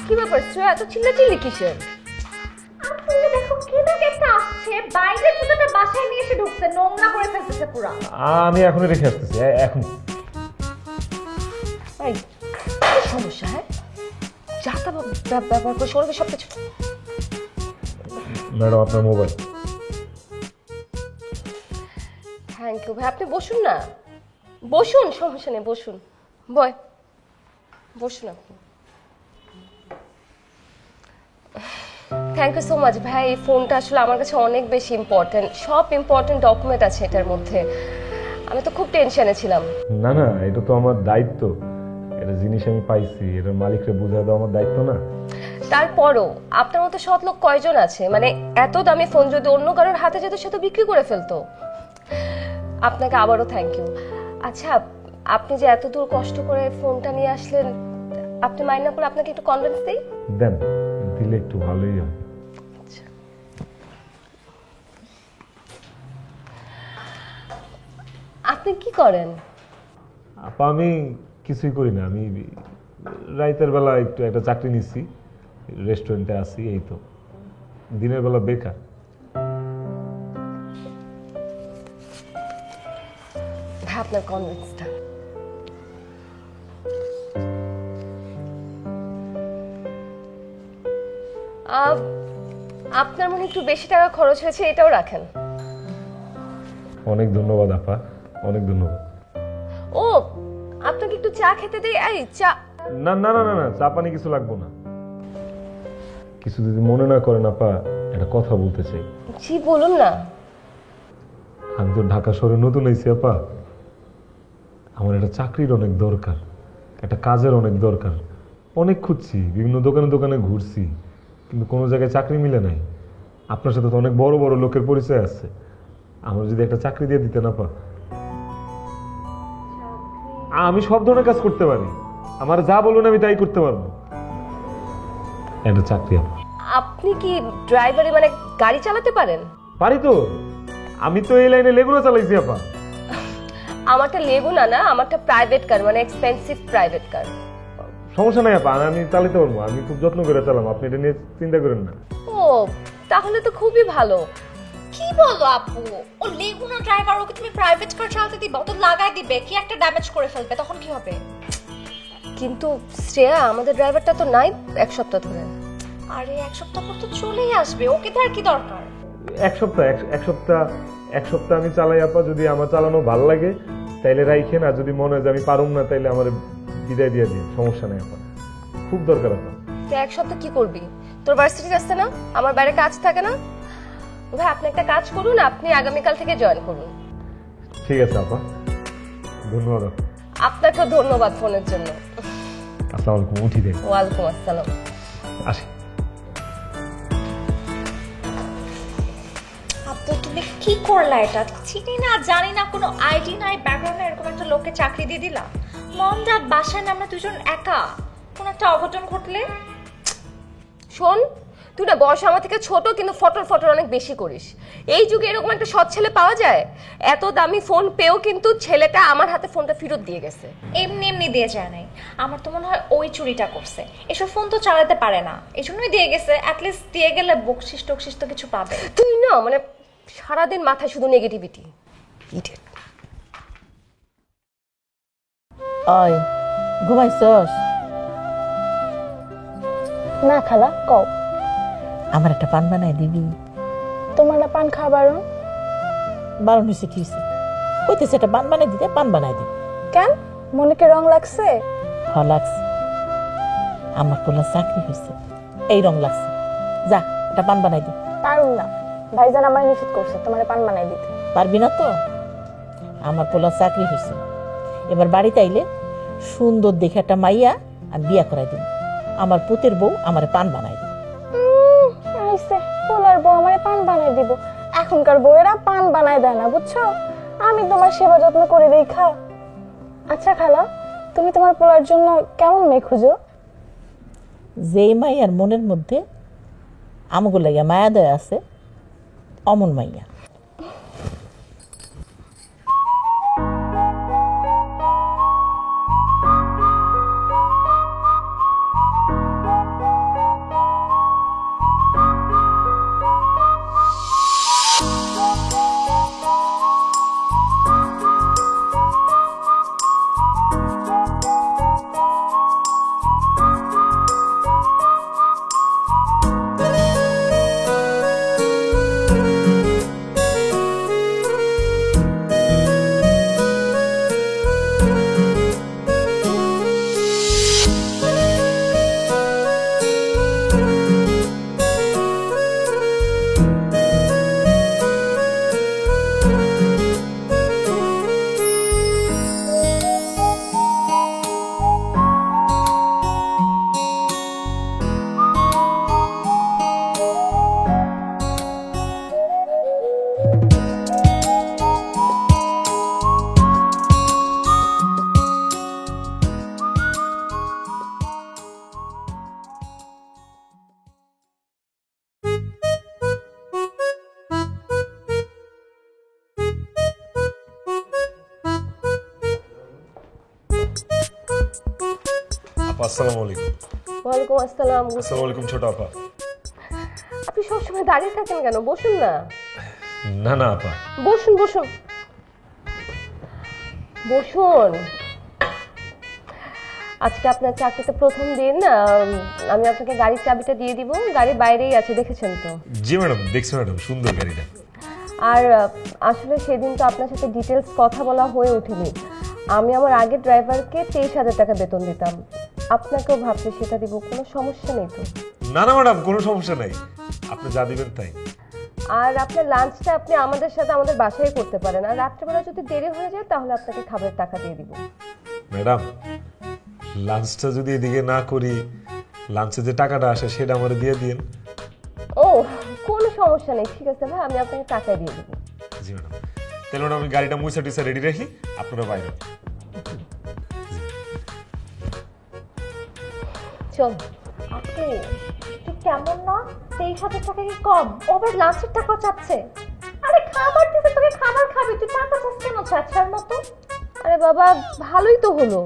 কি ব্যাপার শ্রেয়া, এত চিল্লাচিল্লি কিসের? আপনি দেখো কেন একটা আসছে, বাইরের চুটাটা বাসায় নিয়ে এসে ঢুকছে, নোংরা করে ফেলতেছে পুরো। আমি এখনই রেখে আসতেছি, এখন। এই কি সমস্যা? হ্যাঁ, যা তা ব্যবহার করে সরবে সব কিছু। ম্যাডাম আপনার মোবাইল। থ্যাংক ইউ ভাই, আপনি বসুন না, বসুন, সমস্যা নেই, বসুন। বসুন আপনি। থ্যাংক ইউ সো মাচ ভাই। এই ফোনটা আসলে আমার কাছে অনেক বেশি ইম্পর্টেন্ট, সব ইম্পর্টেন্ট ডকুমেন্ট আছে এটার মধ্যে। আমি তো খুব টেনশনে ছিলাম। না না, এটা তো আমার দায়িত্ব। এটা জিনিস আমি পাইছি, এটার মালিককে বুঝাই দেওয়া আমার দায়িত্ব না? তারপরও আপনার মতো সৎ লোক কয়জন আছে? মানে এত দামি ফোন যদি অন্য কারোর হাতে যেত সে তো বিক্রি করে ফেলতো। আপনাকে আবারও থ্যাংক ইউ। আচ্ছা, আপনি যে এত দূর কষ্ট করে ফোনটা নিয়ে আসলেন, আপনি মাইন্ড না করে আপনাকে একটু কনফিডেন্স দিই? দেন, দিলে একটু ভালোই হয়। আপনি কি করেন? আপা আমি কিছুই করি না, আমি রাতের বেলা একটু একটা চাকরি নিচ্ছি, রেস্টুরেন্টে আছি, এই তো। দিনের বেলা বেকার। আপনার কনভিন্সটা আপনার মনে একটু বেশি টাকা খরচ হয়েছে, এটাও রাখেন। অনেক ধন্যবাদ আপা, অনেক ধন্যবাদ। ও, আপনাকে একটু চা খেতে দেই? এই চা। না না না না, চা পানি কিছু লাগবো না। কিছু যদি মনে না করেন আপা, একটা কথা বলতে চাই। জি বলুন না। আমি তো ঢাকা শহরে নতুন আইছি আপা, আমার একটা চাকরির অনেক দরকার, একটা কাজের অনেক দরকার। অনেক খুঁজছি, বিভিন্ন দোকানে দোকানে ঘুরছি, কিন্তু কোনো জায়গায় চাকরি মিলে নাই। আপনার সাথে তো অনেক বড় বড় লোকের পরিচয় আছে, আমার যদি একটা চাকরি দিয়ে দিতেন আপা। আমি সব ধরনের কাজ করতে পারি, আমার যা বলুন আমি তাই করতে পারবো। একটা চাকরি আপা। আপনি কি ড্রাইভারি মানে গাড়ি চালাতে পারেন? পারি তো, আমি তো এই লাইনে লেগুনা চালাইছি আপা। আমারটা লেগুনা না, আমারটা প্রাইভেট কার, মানে এক্সপেন্সিভ প্রাইভেট কার। সমস্যা নাই আপা, আমি চালাতে পারবো, আমি খুব যত্ন করে চালাম, আপনি এটা নিয়ে চিন্তা করেন না। ও, তাহলে তো খুবই ভালো। কি বলো আপু, ও লেগুনা ড্রাইভার, ওকে তুমি প্রাইভেট কার চালাতে দিবা? ও তো লাগাই দিবে, কি একটা ড্যামেজ করে ফেলবে, তখন কি হবে? কিন্তু শ্রেয়া, আমাদের ড্রাইভারটা তো নাই এক সপ্তাহ ধরে। আরে এক সপ্তাহ পর তো চলেই আসবে, ওকে তো আর কি দরকার? এক সপ্তাহ আমি চালাই আপা, যদি আমার চালানো ভালো লাগে তাইলে রাইখেন, আর যদি মনে হয় যে আমি পারুম না তাইলে আমার বিদায় দিয়ে দিন, সমস্যা নেই আপা, খুব দরকার আপা। তুই এক সপ্তাহ কি করবি? তোর ভার্সিটি আসছে না, আমার বাইরে কাজ থাকে না? ভাই আপনি একটা কাজ করুন, আপনি আগামীকাল থেকে জয়েন করুন। ঠিক আছে আপা, ধন্যবাদ। আপনাকেও ধন্যবাদ ফোনের জন্য। আসসালামু আলাইকুম, উঠি দেখ। ওয়ালাইকুম আসসালাম। আসি। আপু তুমি কি করলা এটা? চিনি না জানি না, কোনো আইডি নাই, ব্যাকগ্রাউন্ডে এরকম একটা লোককে চাকরি দিয়ে দিলা। মন যাক বাসায় না, আমরা দুজন একা, কোন একটা অঘটন ঘটলে। শোন, তুই না বয়স আমার থেকে ছোট, কিন্তু ফটর ফটর অনেক বেশি করিস। এই যুগে এরকম একটা সৎ ছেলে পাওয়া যায়? এত দামি ফোন পেয়েও কিন্তু ছেলেটা আমার হাতে ফোনটা ফেরত দিয়ে গেছে। এমনি এমনি দিয়ে যায় নাই, আমার তো মনে হয় ওই চুরিটা করছে। এসব ফোন তো চালাতে পারে না, এই জন্যই দিয়ে গেছে। অ্যাটলিস্ট দিয়ে গেলে বকশিস টকশিস তো কিছু পাবে। তুই না মানে সারাদিন মাথায় শুধু নেগেটিভিটি। ওই ঘুমাইছস? না খালা, কও। আমার একটা পান বানাই দিবি? তোমার না পান খাওয়া বারণ? বারণ হয়েছে কি হয়েছে? কইতেছে একটা পান বানাই দিতে, পান বানাই দিবি। কেন, মনে কি রং লাগছে? হ লাগছে, আমার পোলা চাকরি হয়েছে, এই রং লাগছে। যা একটা পান বানাই দি। পারুম না, ভাইজান আমার নিষেধ করছে তোমার পান বানাই দিতে। পারবি না তো? আমার পোলা চাকরি হয়েছে, এবার বাড়িতে আইলে সুন্দর দেখে একটা মাইয়া আমি বিয়া করাই দিন, আমার পুতের বউ আমারে পান বানাই দিন। আইছে পোলার বউ আমারে পান বানাই দিব। এখনকার বউয়েরা পান বানাই দেয় না, বুঝছো? আমি তোমার সেবা যত্ন করে দেই, খা। আচ্ছা খালা, তুমি তোমার পোলার জন্য কেমন মেয়ে খুঁজো? যেই মাইয়ার মনের মধ্যে আমাকে লাগিয়া মায়া দয়া আছে অমন মাইয়া। আসসালামু আলাইকুম। ওয়ালাইকুম আসসালাম। আসসালামু আলাইকুম ছোট আপা। আপনি সবসময় দাঁড়িয়ে থাকেন কেন? বসুন না। না না আপা, বসুন বসুন বসুন। আজকে আপনার চাকরিতে প্রথম দিন, আমি আপনাকে গাড়ির চাবিটা দিয়ে দিব। গাড়ির বাইরেই আছে, দেখেছেন তো? জি ম্যাডাম, দেখছি ম্যাডাম, সুন্দর গাড়িটা। আর আসলে সেদিন তো আপনার সাথে ডিটেলস কথা বলা হয়ে ওঠেনি। আমি আমার আগের ড্রাইভারকে 23,000 টাকা বেতন দিতাম, আপনাকেও ভাবছি সেটা দিব, কোনো সমস্যা নেই তো? না না ম্যাডাম, কোনো সমস্যা নাই, আপনি যা দিবেন তাই। আর আপনার লাঞ্চটা আপনি আমাদের সাথে আমাদের বাসায় করতে পারেন, আর রাত্রেবেলা যদি দেরি হয়ে যায় তাহলে আপনাকে খাবারের টাকা দিয়ে দিব। ম্যাডাম, লাঞ্চটা যদি এদিকে না করি, লাঞ্চে যে টাকাটা আসে সেটা আমার দিয়ে দিন। ও, কোনো সমস্যা নেই, ঠিক আছে ভাই, আমি আপনাকে টাকা দিয়ে দেবো। জি ম্যাডাম, তাহলে ম্যাডাম আমি গাড়িটা মুছা টুসা রেডি রাখি, আপনারা বাইরে চল। আপু কি কেমন না? 23,000 টাকা কি কম? ওভার লাঞ্চের টাকা চাচ্ছে। আরে খাবার দিতে তোকে, খাবার খাবি, তুই টাকা চাচ্ছ কেন চাচার মতো? আরে বাবা, ভালোই তো হলো,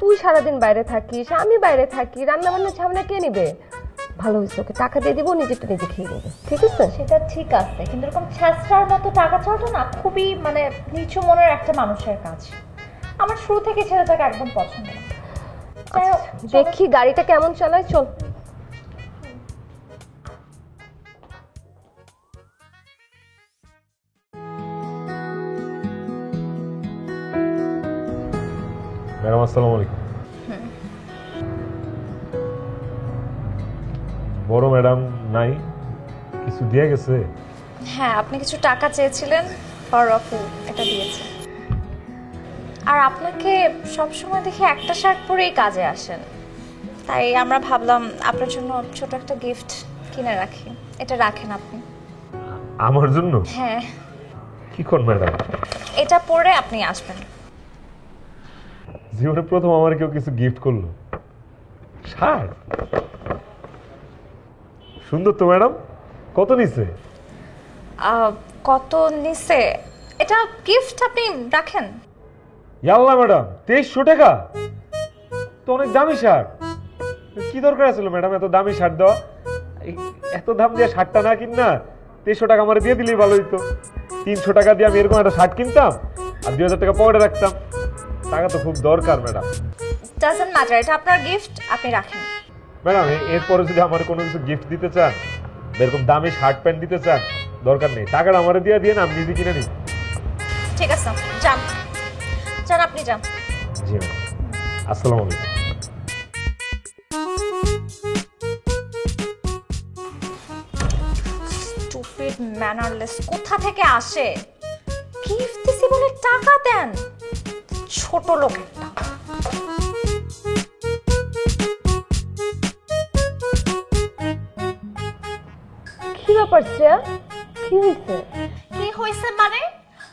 তুই সারাদিন বাইরে থাকিস, আমি বাইরে থাকি, রান্না বান্নার ঝামেলা কে নিবে? ভালো হয়েছে, ওকে টাকা দিয়ে দিব, নিজেরটা নিজে খেয়ে নেবে, ঠিক আছে? সেটা ঠিক আছে, কিন্তু এরকম ছ্যাঁচড়ার মতো টাকা চাওয়াটা না খুবই মানে নিচু মনের একটা মানুষের কাজ। আমার শুরু থেকে ছেলেটাকে একদম পছন্দ না। দেখি গাড়িটা কেমন চালায়, চল। ম্যাডাম আসসালামু আলাইকুম। বড় ম্যাডাম নাই, কিছু দিয়ে গেছে? হ্যাঁ, আপনি কিছু টাকা চেয়েছিলেন, পাওয়ারফুল এটা দিয়েছে। আর আপনাকে সবসময় দেখে একটা শার্ট পরেই কাজে আসেন, তাই আমরা ভাবলাম আপনার জন্য ছোট একটা গিফট কিনে রাখি। এটা রাখেন আপনি। আমার জন্য? হ্যাঁ। কি কোন ম্যাডাম? এটা পরে আপনি আসবেন। জীবনে প্রথম আমার কেউ কিছু গিফট করলো, শার্ট। সুন্দর তো ম্যাডাম, কত নিছে? কত নিছে? এটা গিফট, আপনি রাখেন। ইয়াল্লা ম্যাডাম, 2300 টাকা তো অনেক দামি শার্ট। কি দরকার ছিল ম্যাডাম এত দামি শার্ট দেওয়া? এত দাম দিয়ে শার্টটা না কিন না 2300 টাকা আমার দিয়ে দিলেই ভালো হইতো। 300 টাকা দিয়ে আমি এরকম একটা শার্ট কিনতাম আর 2000 টাকা পকেটে রাখতাম। টাকা তো খুব দরকার ম্যাডাম। ডাজন্ট ম্যাটার, এটা আপনার গিফট, আপনি রাখেন। ম্যাডাম, এরপরে যদি আমার কোনো কিছু গিফট দিতে চান, এরকম দামি শার্ট প্যান্ট দিতে চান, দরকার নেই, টাকাটা আমারে দিয়ে দিয়ে আমি নিজে কিনে নিই। ঠিক আছে, যান যান, আপনি যান। জি ম্যাডাম, আসসালামু আলাইকুম। স্টুপিড ম্যানারলেস, কোথা থেকে আসে? গিফট দিছি বলে টাকা দেন, ছোট লোক একটা। কি ব্যাপার শ্রেয়া, কি হয়েছে? কি হয়েছে মানে?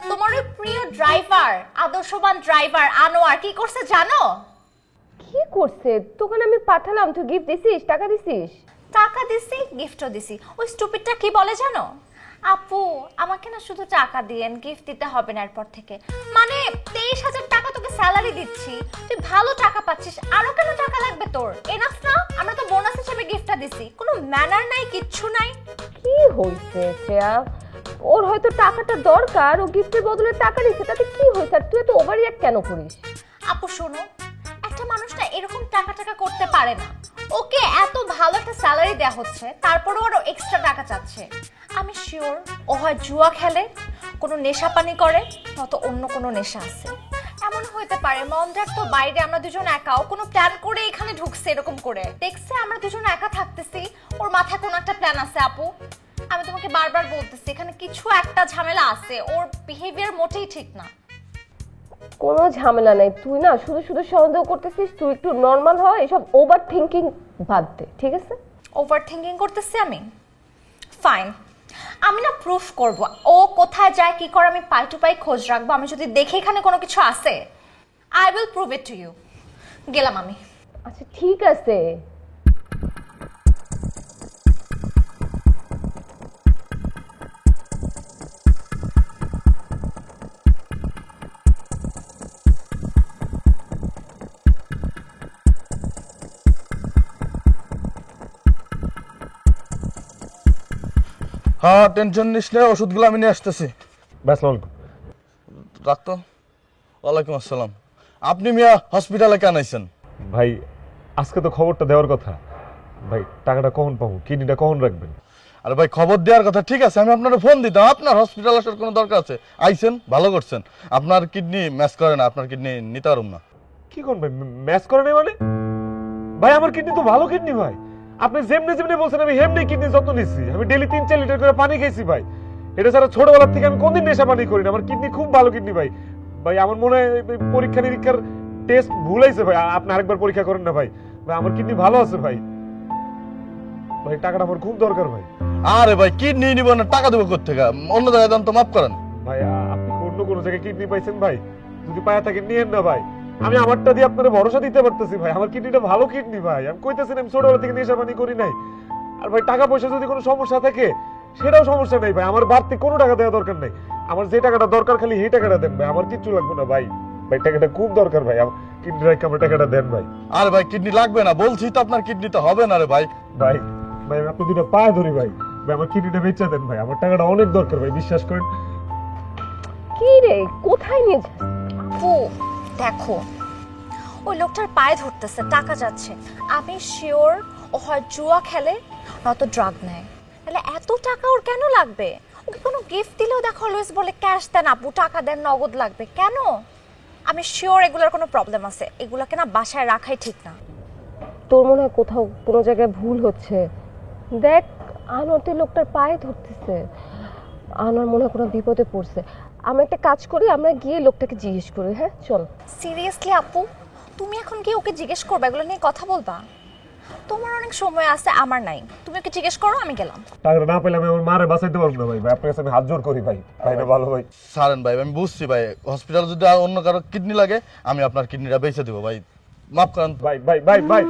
তোমার ওই প্রিয় ড্রাইভার, আদর্শবান ড্রাইভার আনোয়ার কি করছে জানো? কি করছে? তোকে আমি পাঠালাম, তুই গিফট দিছিস, টাকা দিছিস? টাকা দিছি, গিফটও দিছি। ওই স্টুপিডটা কি বলে জানো? আপু আমাকে না শুধু টাকা দিয়েন, গিফট দিতে হবে না এরপর থেকে। মানে 23,000 টাকা তোকে স্যালারি দিচ্ছি, তুই ভালো টাকা পাচ্ছিস, আরো কেন টাকা লাগবে তোর? এনাফ না? আমরা তো বোনাস হিসেবে গিফটটা দিছি, কোনো ম্যানার নাই, কিচ্ছু নাই। কি হইছে শ্রেয়া? ওর হয়তো টাকাটা দরকার, ও গিফটের বদলে টাকা দিচ্ছে, তাতে কি হয়েছে? আর তুই এত ওভার রিঅ্যাক্ট কেন করিস? আপু শোনো, একটা মানুষ না এরকম টাকা করতে পারে না। ওকে এত ভালো একটা স্যালারি দেয়া হচ্ছে, তারপরও আরো এক্সট্রা টাকা চাচ্ছে। আমি শিওর ও হয় জুয়া খেলে, কোনো নেশা পানি করে, নয়তো অন্য কোনো নেশা আছে। এমন হইতে পারে মন্দার তো বাইরে, আমরা দুজন একা, ও কোনো প্ল্যান করে এখানে ঢুকছে, এরকম করে দেখছে আমরা দুজন একা থাকতেছি, ওর মাথায় কোনো একটা প্ল্যান আছে। আপু আমি তোমাকে বারবার বলতেছি, এখানে কিছু একটা ঝামেলা আছে, ওর বিহেভিয়ার মোটেই ঠিক না। কোনো ঝামেলা নাই, তুই না শুধু শুধু সন্দেহ করতেছিস। তুই একটু নর্মাল হ, এসব ওভার থিঙ্কিং বাদ দে, ঠিক আছে? ওভার থিঙ্কিং করতেছি আমি? ফাইন, আমি না প্রুফ করব। ও কোথায় যায় কি করে আমি পাই টু পাই খোঁজ রাখবো। আমি যদি দেখি এখানে কোনো কিছু আছে, I will prove it to you. গেলাম আমি। আচ্ছা ঠিক আছে। হ্যাঁ, টেনশন নিস না, ওষুধগুলো আমি নিয়ে আসতেছি। ব্যাস লল। রাখতো। ওয়ালাইকুম আসসালাম। আপনি মিয়া হসপিটালে কেন আইছেন? ভাই আজকে তো খবরটা দেওয়ার কথা ভাই, টাকাটা কখন পাবো, কিডনিটা কখন রাখবেন? আরে ভাই খবর দেওয়ার কথা ঠিক আছে, আমি আপনার ফোন দিতাম, আপনার হসপিটাল আসার কোনো দরকার আছে? আইছেন, ভালো করছেন। আপনার কিডনি ম্যাচ করে না, আপনার কিডনি নিতে পারুম না। কি কোন ভাই ম্যাচ করে নাই মানে? ভাই আমার কিডনি তো ভালো কিডনি ভাই, আপনি যেমনি যেমনি বলছেন আমি হেমনি কিডনি যত্ন নিচ্ছি। আমি ডেইলি 3-4 লিটার করে পানি খাইছি ভাই। এটা ছাড়া ছোটবেলার থেকে আমি কোনদিন নেশা পানি করি না। আমার কিডনি খুব ভালো কিডনি ভাই। ভাই আমার মনে হয় পরীক্ষা নিরীক্ষার টেস্ট ভুল হয়েছে ভাই, আপনি আরেকবার পরীক্ষা করেন না ভাই। ভাই আমার কিডনি ভালো আছে ভাই। ভাই টাকাটা আমার খুব দরকার ভাই। আরে ভাই কিডনি নিব না, টাকা দেবো কোত্থেকে? অন্য জায়গায় দাম তো মাফ করেন ভাই। আপনি অন্য কোনো জায়গায় কিডনি পাইছেন ভাই? যদি পায়া থাকেন নিয়েন না ভাই, আমি আমারটা দিয়ে আপনার ভরসা দিতে পারতেছি ভাই। আমার কিডনিটা ভালো কিডনি ভাই। আমি কইতেছেন আমি ছোটবেলা থেকে নেশা পানি করি নাই। আর ভাই টাকা পয়সা যদি কোনো সমস্যা থাকে সেটাও সমস্যা নেই ভাই, আমার বাড়তি কোনো টাকা দেওয়া দরকার নেই। আমার যে টাকাটা দরকার খালি এই টাকাটা দেন ভাই, আমার কিচ্ছু লাগবে না ভাই। ভাই টাকাটা খুব দরকার ভাই, আমার কিডনি রাখে আমার টাকাটা দেন ভাই। আরে ভাই কিডনি লাগবে না বলছি তো, আপনার কিডনি তো হবে না রে ভাই। ভাই ভাই আপনি দুটো পায়ে ধরি ভাই, ভাই আমার কিডনিটা বেচা দেন ভাই, আমার টাকাটা অনেক দরকার ভাই, বিশ্বাস করেন। কি রে, কোথায় নিয়ে যাস? আপু দেখো, ওই লোকটার পায়ে ধরতেছে, টাকা যাচ্ছে। আমি শিওর ও হয় জুয়া খেলে, নয়তো ড্রাগ নেয়। তাহলে এত টাকা ওর কেন লাগবে? ওকে কোনো গিফট দিলেও দেখো অলওয়েজ বলে ক্যাশ দেন আপু, টাকা দেন, নগদ লাগবে কেন? আমি শিওর এগুলোর কোনো প্রবলেম আছে, এগুলোকে না বাসায় রাখাই ঠিক না। তোর মনে হয় কোথাও কোনো জায়গায় ভুল হচ্ছে। দেখ আনোয়ার তো লোকটার পায়ে ধরতেছে, আনোয়ার মনে হয় কোনো বিপদে পড়ছে। আমরা একটা কাজ করি, আমরা গিয়ে লোকটাকে জিজ্ঞেস করি। হ্যাঁ চল। সিরিয়াসলি আপু, তুমি এখন গিয়ে ওকে জিজ্ঞেস করবে, এগুলো নিয়ে কথা বলবা? তোমার অনেক সময় আছে, আমার নাই। তুমি ওকে জিজ্ঞেস করো, আমি গেলাম। টাকাটা না পেলে আমি আমার মারে বাঁচাইতে পারবো না ভাই। ভাই আপনার কাছে আমি হাত জোর করি ভাই, ভাই না ভালো ভাই। সারেন ভাই, আমি বুঝছি ভাই, হসপিটালে যদি আর অন্য কারো কিডনি লাগে আমি আপনার কিডনিটা বেঁচে দেবো ভাই, মাফ করেন ভাই। ভাই ভাই ভাই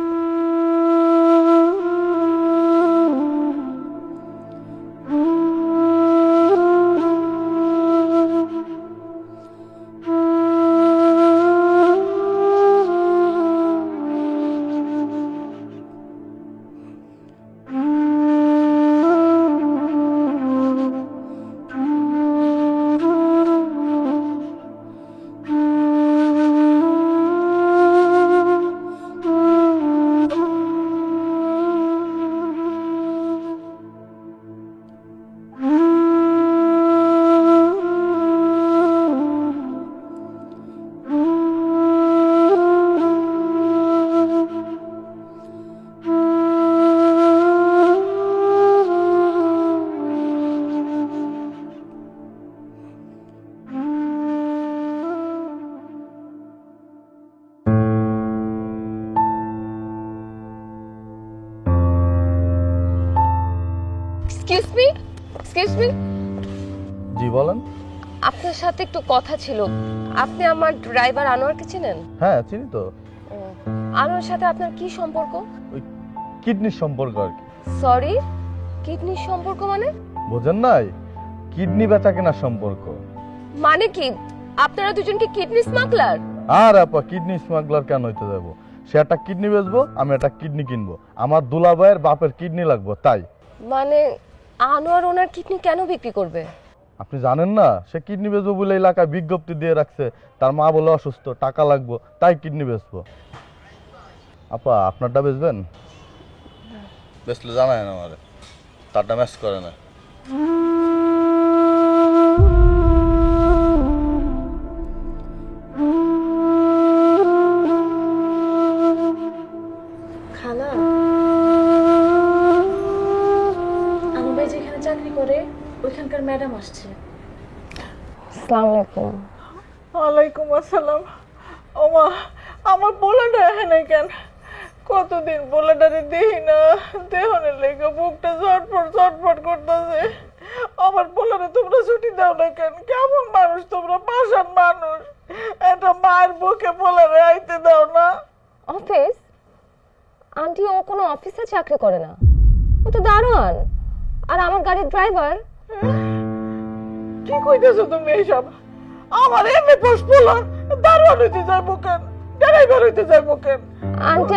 এক্সকিউজ মি। জি বলেন। আপনার সাথে একটু কথা ছিল। আপনি আমার ড্রাইভার আনোয়ারকে চিনেন? হ্যাঁ চিনি তো। আনোয়ার সাথে আপনার কি সম্পর্ক? ওই কিডনির সম্পর্ক আর কি। সরি, কিডনির সম্পর্ক মানে? বোঝেন নাই? কিডনি বেচা কেনার সম্পর্ক। মানে কি আপনারা দুজন কি কিডনি স্মাগলার? আর আপা কিডনি স্মাগলার কেন হইতে যাব? সে একটা কিডনি বেচবো, আমি একটা কিডনি কিনবো। আমার দুলাভাইয়ের বাপের কিডনি লাগবে তাই। মানে আনোয়ার ওনার কিডনি কেন বিক্রি করবে? আপনি জানেন না সে কিডনি বেচবো বলে এলাকায় বিজ্ঞপ্তি দিয়ে রাখছে, তার মা বলে অসুস্থ, টাকা লাগবে, তাই কিডনি বেচবো। আপা আপনারটা বেচবেন? বেচলে জানায় না আমারে, তারটা ম্যাচ করে না। খালা, আনু ভাই যেখানে চাকরি করে ওইখানকার ম্যাডাম আসছে। আসসালামু আলাইকুম। ওয়ালাইকুম আসসালাম। ওমা, আমার পোলাটা এখানে কেন? কতদিন পোলাটারে দেখি না, দেহনের লেগে বুকটা চটপট করতেছে। আমার পোলারে তোমরা ছুটি দাও না কেন? কেমন মানুষ তোমরা, পাষাণ মানুষ। একটা মায়ের বুকে পোলারে আইতে দাও না। অফিস? আন্টি ও কোনো অফিসে চাকরি করে না, ও তো দারোয়ান, আর আমার গাড়ির ড্রাইভার। কি কইতেছো তুমি এইসব? আমার এমএ পাস পোলা দারোয়ান হইতে যাইবো কেন? ড্রাইভার হইতে যাইবো কেন? আন্টি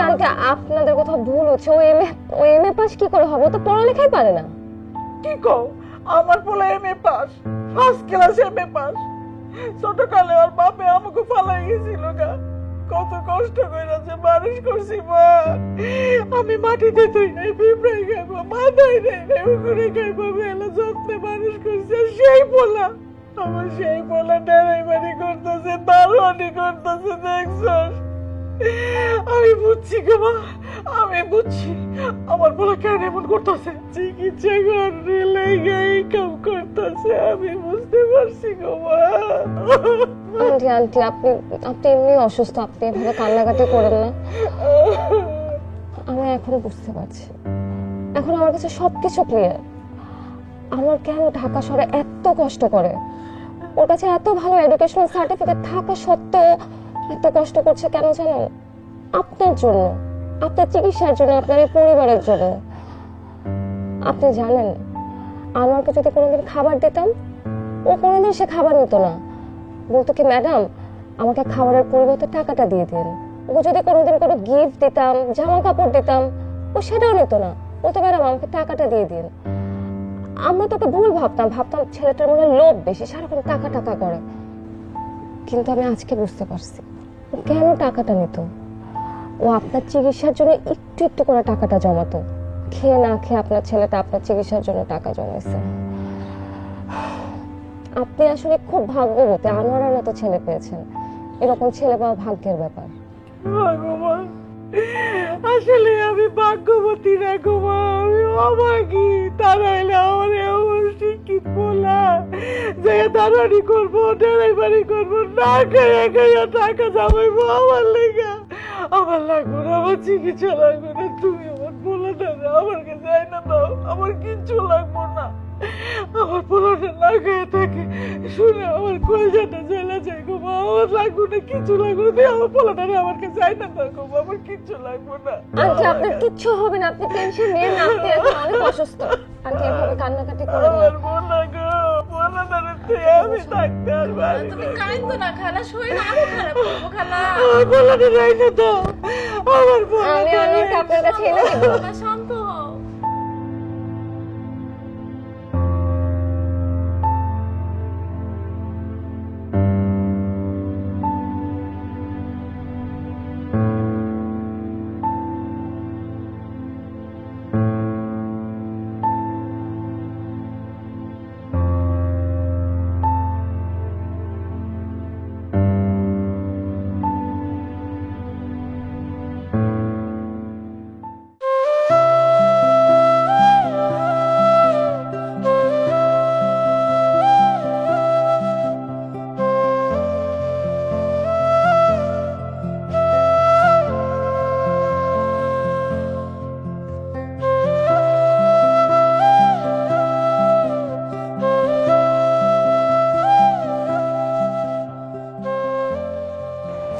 আপনাদের কথা ভুল হচ্ছে। ও এমএ পাস কি করে হবে? ও তো পড়ালেখাই পারে না। কি কও? আমার পোলা MA pass, first class MA pass. ছোটকালে ওর বাপে আমাকে ফালাই গেছিল গা। কত কষ্ট কইরাছে মানুষ করছি মা। আমি মাটিতে তুই নাই, পিঁপড়াই খাইবো, মাথায় নেই নাই, উকুরে খাইবো, বেলা যত্নে মানুষ করছে। সেই পোলা, আমার সেই পোলা ড্রাইভারি করতেছে, দারোয়ানি করতেছে, দেখছস? আমি বুঝছি গো মা, আমি বুঝছি আমার পোলা কেন এমন করতেছে। চিকিৎসা করে লেগে কাম করতেছে, আমি বুঝতে পারছি গো মা। আন্টি আপনি এমনি অসুস্থ, আপনি এভাবে কান্নাকাটি করেন না। আমি এখন বুঝতে পারছি, এখন আমার কাছে সবকিছু ক্লিয়ার। আমার কেন ঢাকা শহরে এত কষ্ট করে, ওর কাছে এত ভালো এডুকেশনাল সার্টিফিকেট থাকা সত্ত্বেও এত কষ্ট করছে কেন জানেন? আপনার জন্য, আপনার চিকিৎসার জন্য, আপনার এই পরিবারের জন্য। আপনি জানেন আমাকে যদি কোনোদিন খাবার দিতাম, ও কোনোদিন সে খাবার নিত না। বলতো কি, ম্যাডাম আমাকে খাবারের পরিবর্তে টাকাটা দিয়ে দিন। ওকে যদি কোনোদিন কোনো গিফট দিতাম, জামা কাপড় দিতাম, ও সেটাও নিত না। ও তো ম্যাডাম আমাকে টাকাটা দিয়ে দিন। আমরা তোকে ভুল ভাবতাম ছেলেটার মনে লোভ বেশি, সারাক্ষণ টাকা করে। কিন্তু আমি আজকে বুঝতে পারছি ও কেন টাকাটা নিত। ও আপনার চিকিৎসার জন্য একটু একটু করে টাকাটা জমাতো। খেয়ে না খেয়ে আপনার ছেলেটা আপনার চিকিৎসার জন্য টাকা জমাইছে। আপনি আসলে খুব ভাগ্যবতী, আনোয়ারের মতো ছেলে পেয়েছেন। এরকম ছেলে পাওয়া ভাগ্যের ব্যাপার। ভগবান, আসলে আমি ভাগ্যবতী না গো মা, আমি অভাগী। তারা এলে আমার এমন শিক্ষিত পোলা যে দাঁড়ানি করবো, ডেলিভারি করবো, না খাইয়া খাইয়া টাকা জমাইবো আমার লেগা। আমার লাগবো না, আমার চিকিৎসা লাগবে না। তুমি আমার পোলাটা আমার কাছে আইনা দাও, আমার কিচ্ছু লাগবো না। আমার পোলাটা না খেয়ে থাকে শুনে আমার কলজাটা জ্বলে যায় গো মা। আমার লাগবো না, কিচ্ছু লাগবো না। আমার পোলাটা আমার কাছে আইনা দাও গো মা, আমার কিচ্ছু লাগবো না। আন্টি আপনার কিচ্ছু হবে না, আপনি টেনশন নিন না, আপনি এখন অনেক অসুস্থ। আন্টি এভাবে কান্নাকাটি করেন না। আমার পোলা গো, পোলাটারে তুই আমি থাকতে আর পারি না। তুমি কাঁদো না খালা, শরীর আরো খারাপ করবো খালা। আমার পোলাটা আইনা দাও, আমার পোলাটা। আমি অনেক আপনার কাছে এনে দেবো। শান্ত হও।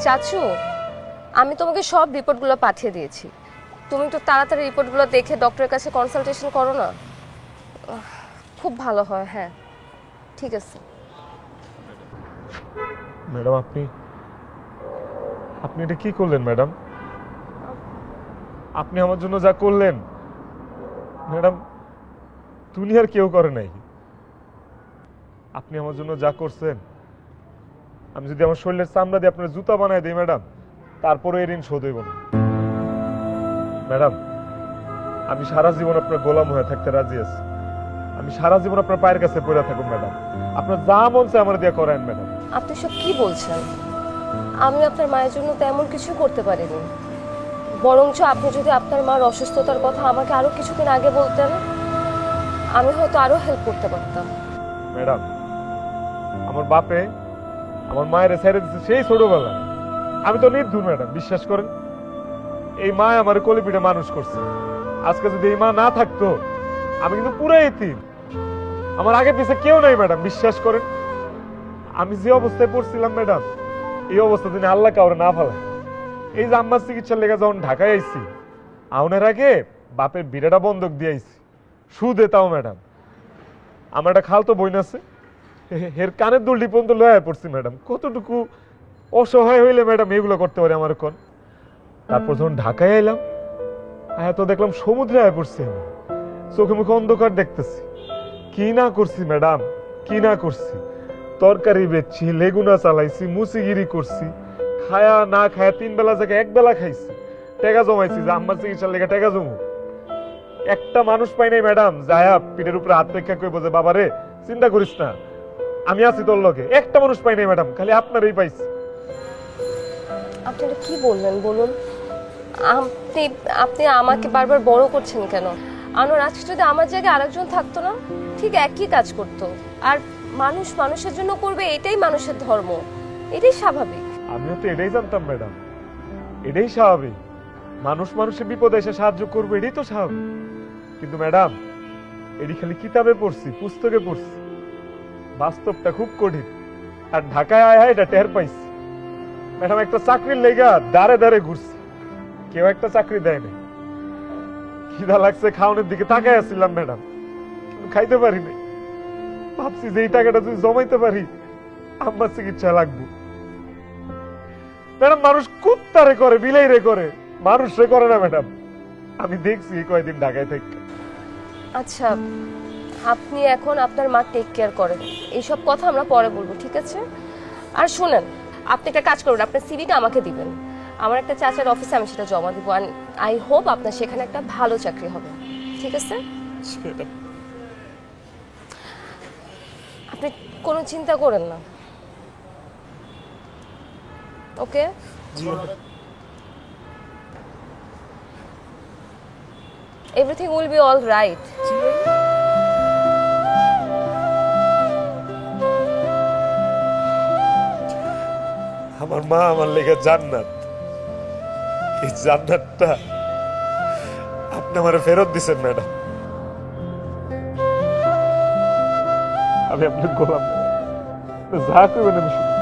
চাচু, আমি তোমাকে সব রিপোর্টগুলো পাঠিয়ে দিয়েছি। তুমি তো তাড়াতাড়ি রিপোর্টগুলো দেখে ডক্টরের কাছে কনসালটেশন করো না, খুব ভালো হয়। হ্যাঁ ঠিক আছে। ম্যাডাম আপনি এটা কি করলেন ম্যাডাম? আপনি আমার জন্য যা করলেন ম্যাডাম দুনিয়ার কেউ করে নাই। আপনি আমার জন্য যা করছেন, আমি যদি আমার শরীরের চামড়া দিয়ে আপনার জুতা বানাই দিই ম্যাডাম, তারপরে এই ঋণ শোধ হইব না। ম্যাডাম আমি সারা জীবন আপনার গোলাম হয়ে থাকতে রাজি আছি। আমি সারা জীবন আপনার পায়ের কাছে পড়ে থাকুন ম্যাডাম। আপনার যা মন চায় আমার দিয়ে করেন ম্যাডাম। আপনি সব কি বলছেন? আমি আপনার মায়ের জন্য তেমন কিছু করতে পারিনি, বরঞ্চ আপনি যদি আপনার মার অসুস্থতার কথা আমাকে আরো কিছুদিন আগে বলতেন, আমি হয়তো আরো হেল্প করতে পারতাম। ম্যাডাম আমার বাপে আমার মায়ের ছেড়ে দিচ্ছে সেই ছোটবেলা। আমি তো নির্ধুর ম্যাডাম, বিশ্বাস করেন। এই মা আমার কোলে পিঠে মানুষ করছে। আজকে যদি এই মা না থাকতো আমি কিন্তু পুরো এতিম। আমার আগে পিছে কেউ নাই ম্যাডাম, বিশ্বাস করেন। আমি যে অবস্থায় পড়ছিলাম ম্যাডাম, এই অবস্থা তিনি আল্লাহ কাউরে না ফেলায়। এই যে আম্মার চিকিৎসার লেগে যখন ঢাকায় আইছি, আউনের আগে বাপের বিড়াটা বন্ধক দিয়ে আইছি সুদে। তাও ম্যাডাম আমার একটা খালতো বোন আছে, এর কানের দুলটি পর্যন্ত লয়া পড়ছি ম্যাডাম। কতটুকু অসহায় হইলে ম্যাডাম এগুলো করতে পারে আমার কোন। তারপর যখন ঢাকায় এলাম, তো দেখলাম সমুদ্রে আয় পড়ছি। আমি চোখে মুখে অন্ধকার দেখতেছি। কি না করছি ম্যাডাম, কি না করছি। তরকারি বেচছি, লেগুনা চালাইছি, মুচিগিরি করছি, খায়া না খায়া 3 বেলা জায়গায় 1 বেলা খাইছি। টাকা জমাইছি যে আম্মার চিকিৎসার লেগে টাকা জমু। একটা মানুষ পাই নাই ম্যাডাম যায়া পিঠের উপরে হাত রেখা কইব যে বাবা রে চিন্তা করিস না, আমি আছি তোর লগে। একটা মানুষ পাই নাই ম্যাডাম, খালি আপনারই পাইছি। আপনারা কি বললেন বলুন? আপনি আপনি আমাকে বারবার বড় করছেন কেন? আনোয়ার আজকে যদি আমার জায়গায় আরেকজন থাকতো না, ঠিক একই কাজ করতো। আর মানুষ মানুষের জন্য করবে, এটাই মানুষের ধর্ম, এটাই স্বাভাবিক। আমিও তো এটাই জানতাম ম্যাডাম, এটাই স্বাভাবিক। মানুষ মানুষের বিপদে এসে সাহায্য করবে, এটাই তো স্বাভাবিক। কিন্তু ম্যাডাম এটি খালি কিতাবে পড়ছি, পুস্তকে পড়ছি। বাস্তবটা খুব কঠিন। আর ঢাকায় আয় এটা টের পাইছি ম্যাডাম। একটা চাকরির লেগা দাঁড়ে দাঁড়ে ঘুরছি, কেউ একটা চাকরি দেয় না। খিদা লাগছে, খাওয়ানোর দিকে তাকায় আসছিলাম ম্যাডাম, কিন্তু খাইতে পারি নাই। ভাবছি যে এই টাকাটা যদি জমাইতে পারি আমার চিকিৎসা লাগবে। ম্যাডাম মানুষ কুত্তারে করে, বিলাইরে করে, মানুষরে করে না ম্যাডাম। আমি দেখছি কয়েকদিন ঢাকায় থেকে। আচ্ছা আপনি এখন আপনার মা টেক কেয়ার করেন, এইসব কথা আমরা পরে বলবো, ঠিক আছে? আর শুনেন, আপনি একটা কাজ করুন, আপনার সিভিটা আমাকে দিবেন। আমার একটা চাচার অফিসে আমি সেটা জমা দিব। আর আই হোপ আপনার সেখানে একটা ভালো চাকরি হবে, ঠিক আছে? আপনি কোনো চিন্তা করেন না, ওকে? Everything will be all right. আমার মা আমার লেগে জান্নাত। এই জান্নাতটা আপনি আমারে ফেরত দিছেন ম্যাডাম। আমি আপনার গোলাম, যা করবেন আমি শুনবো।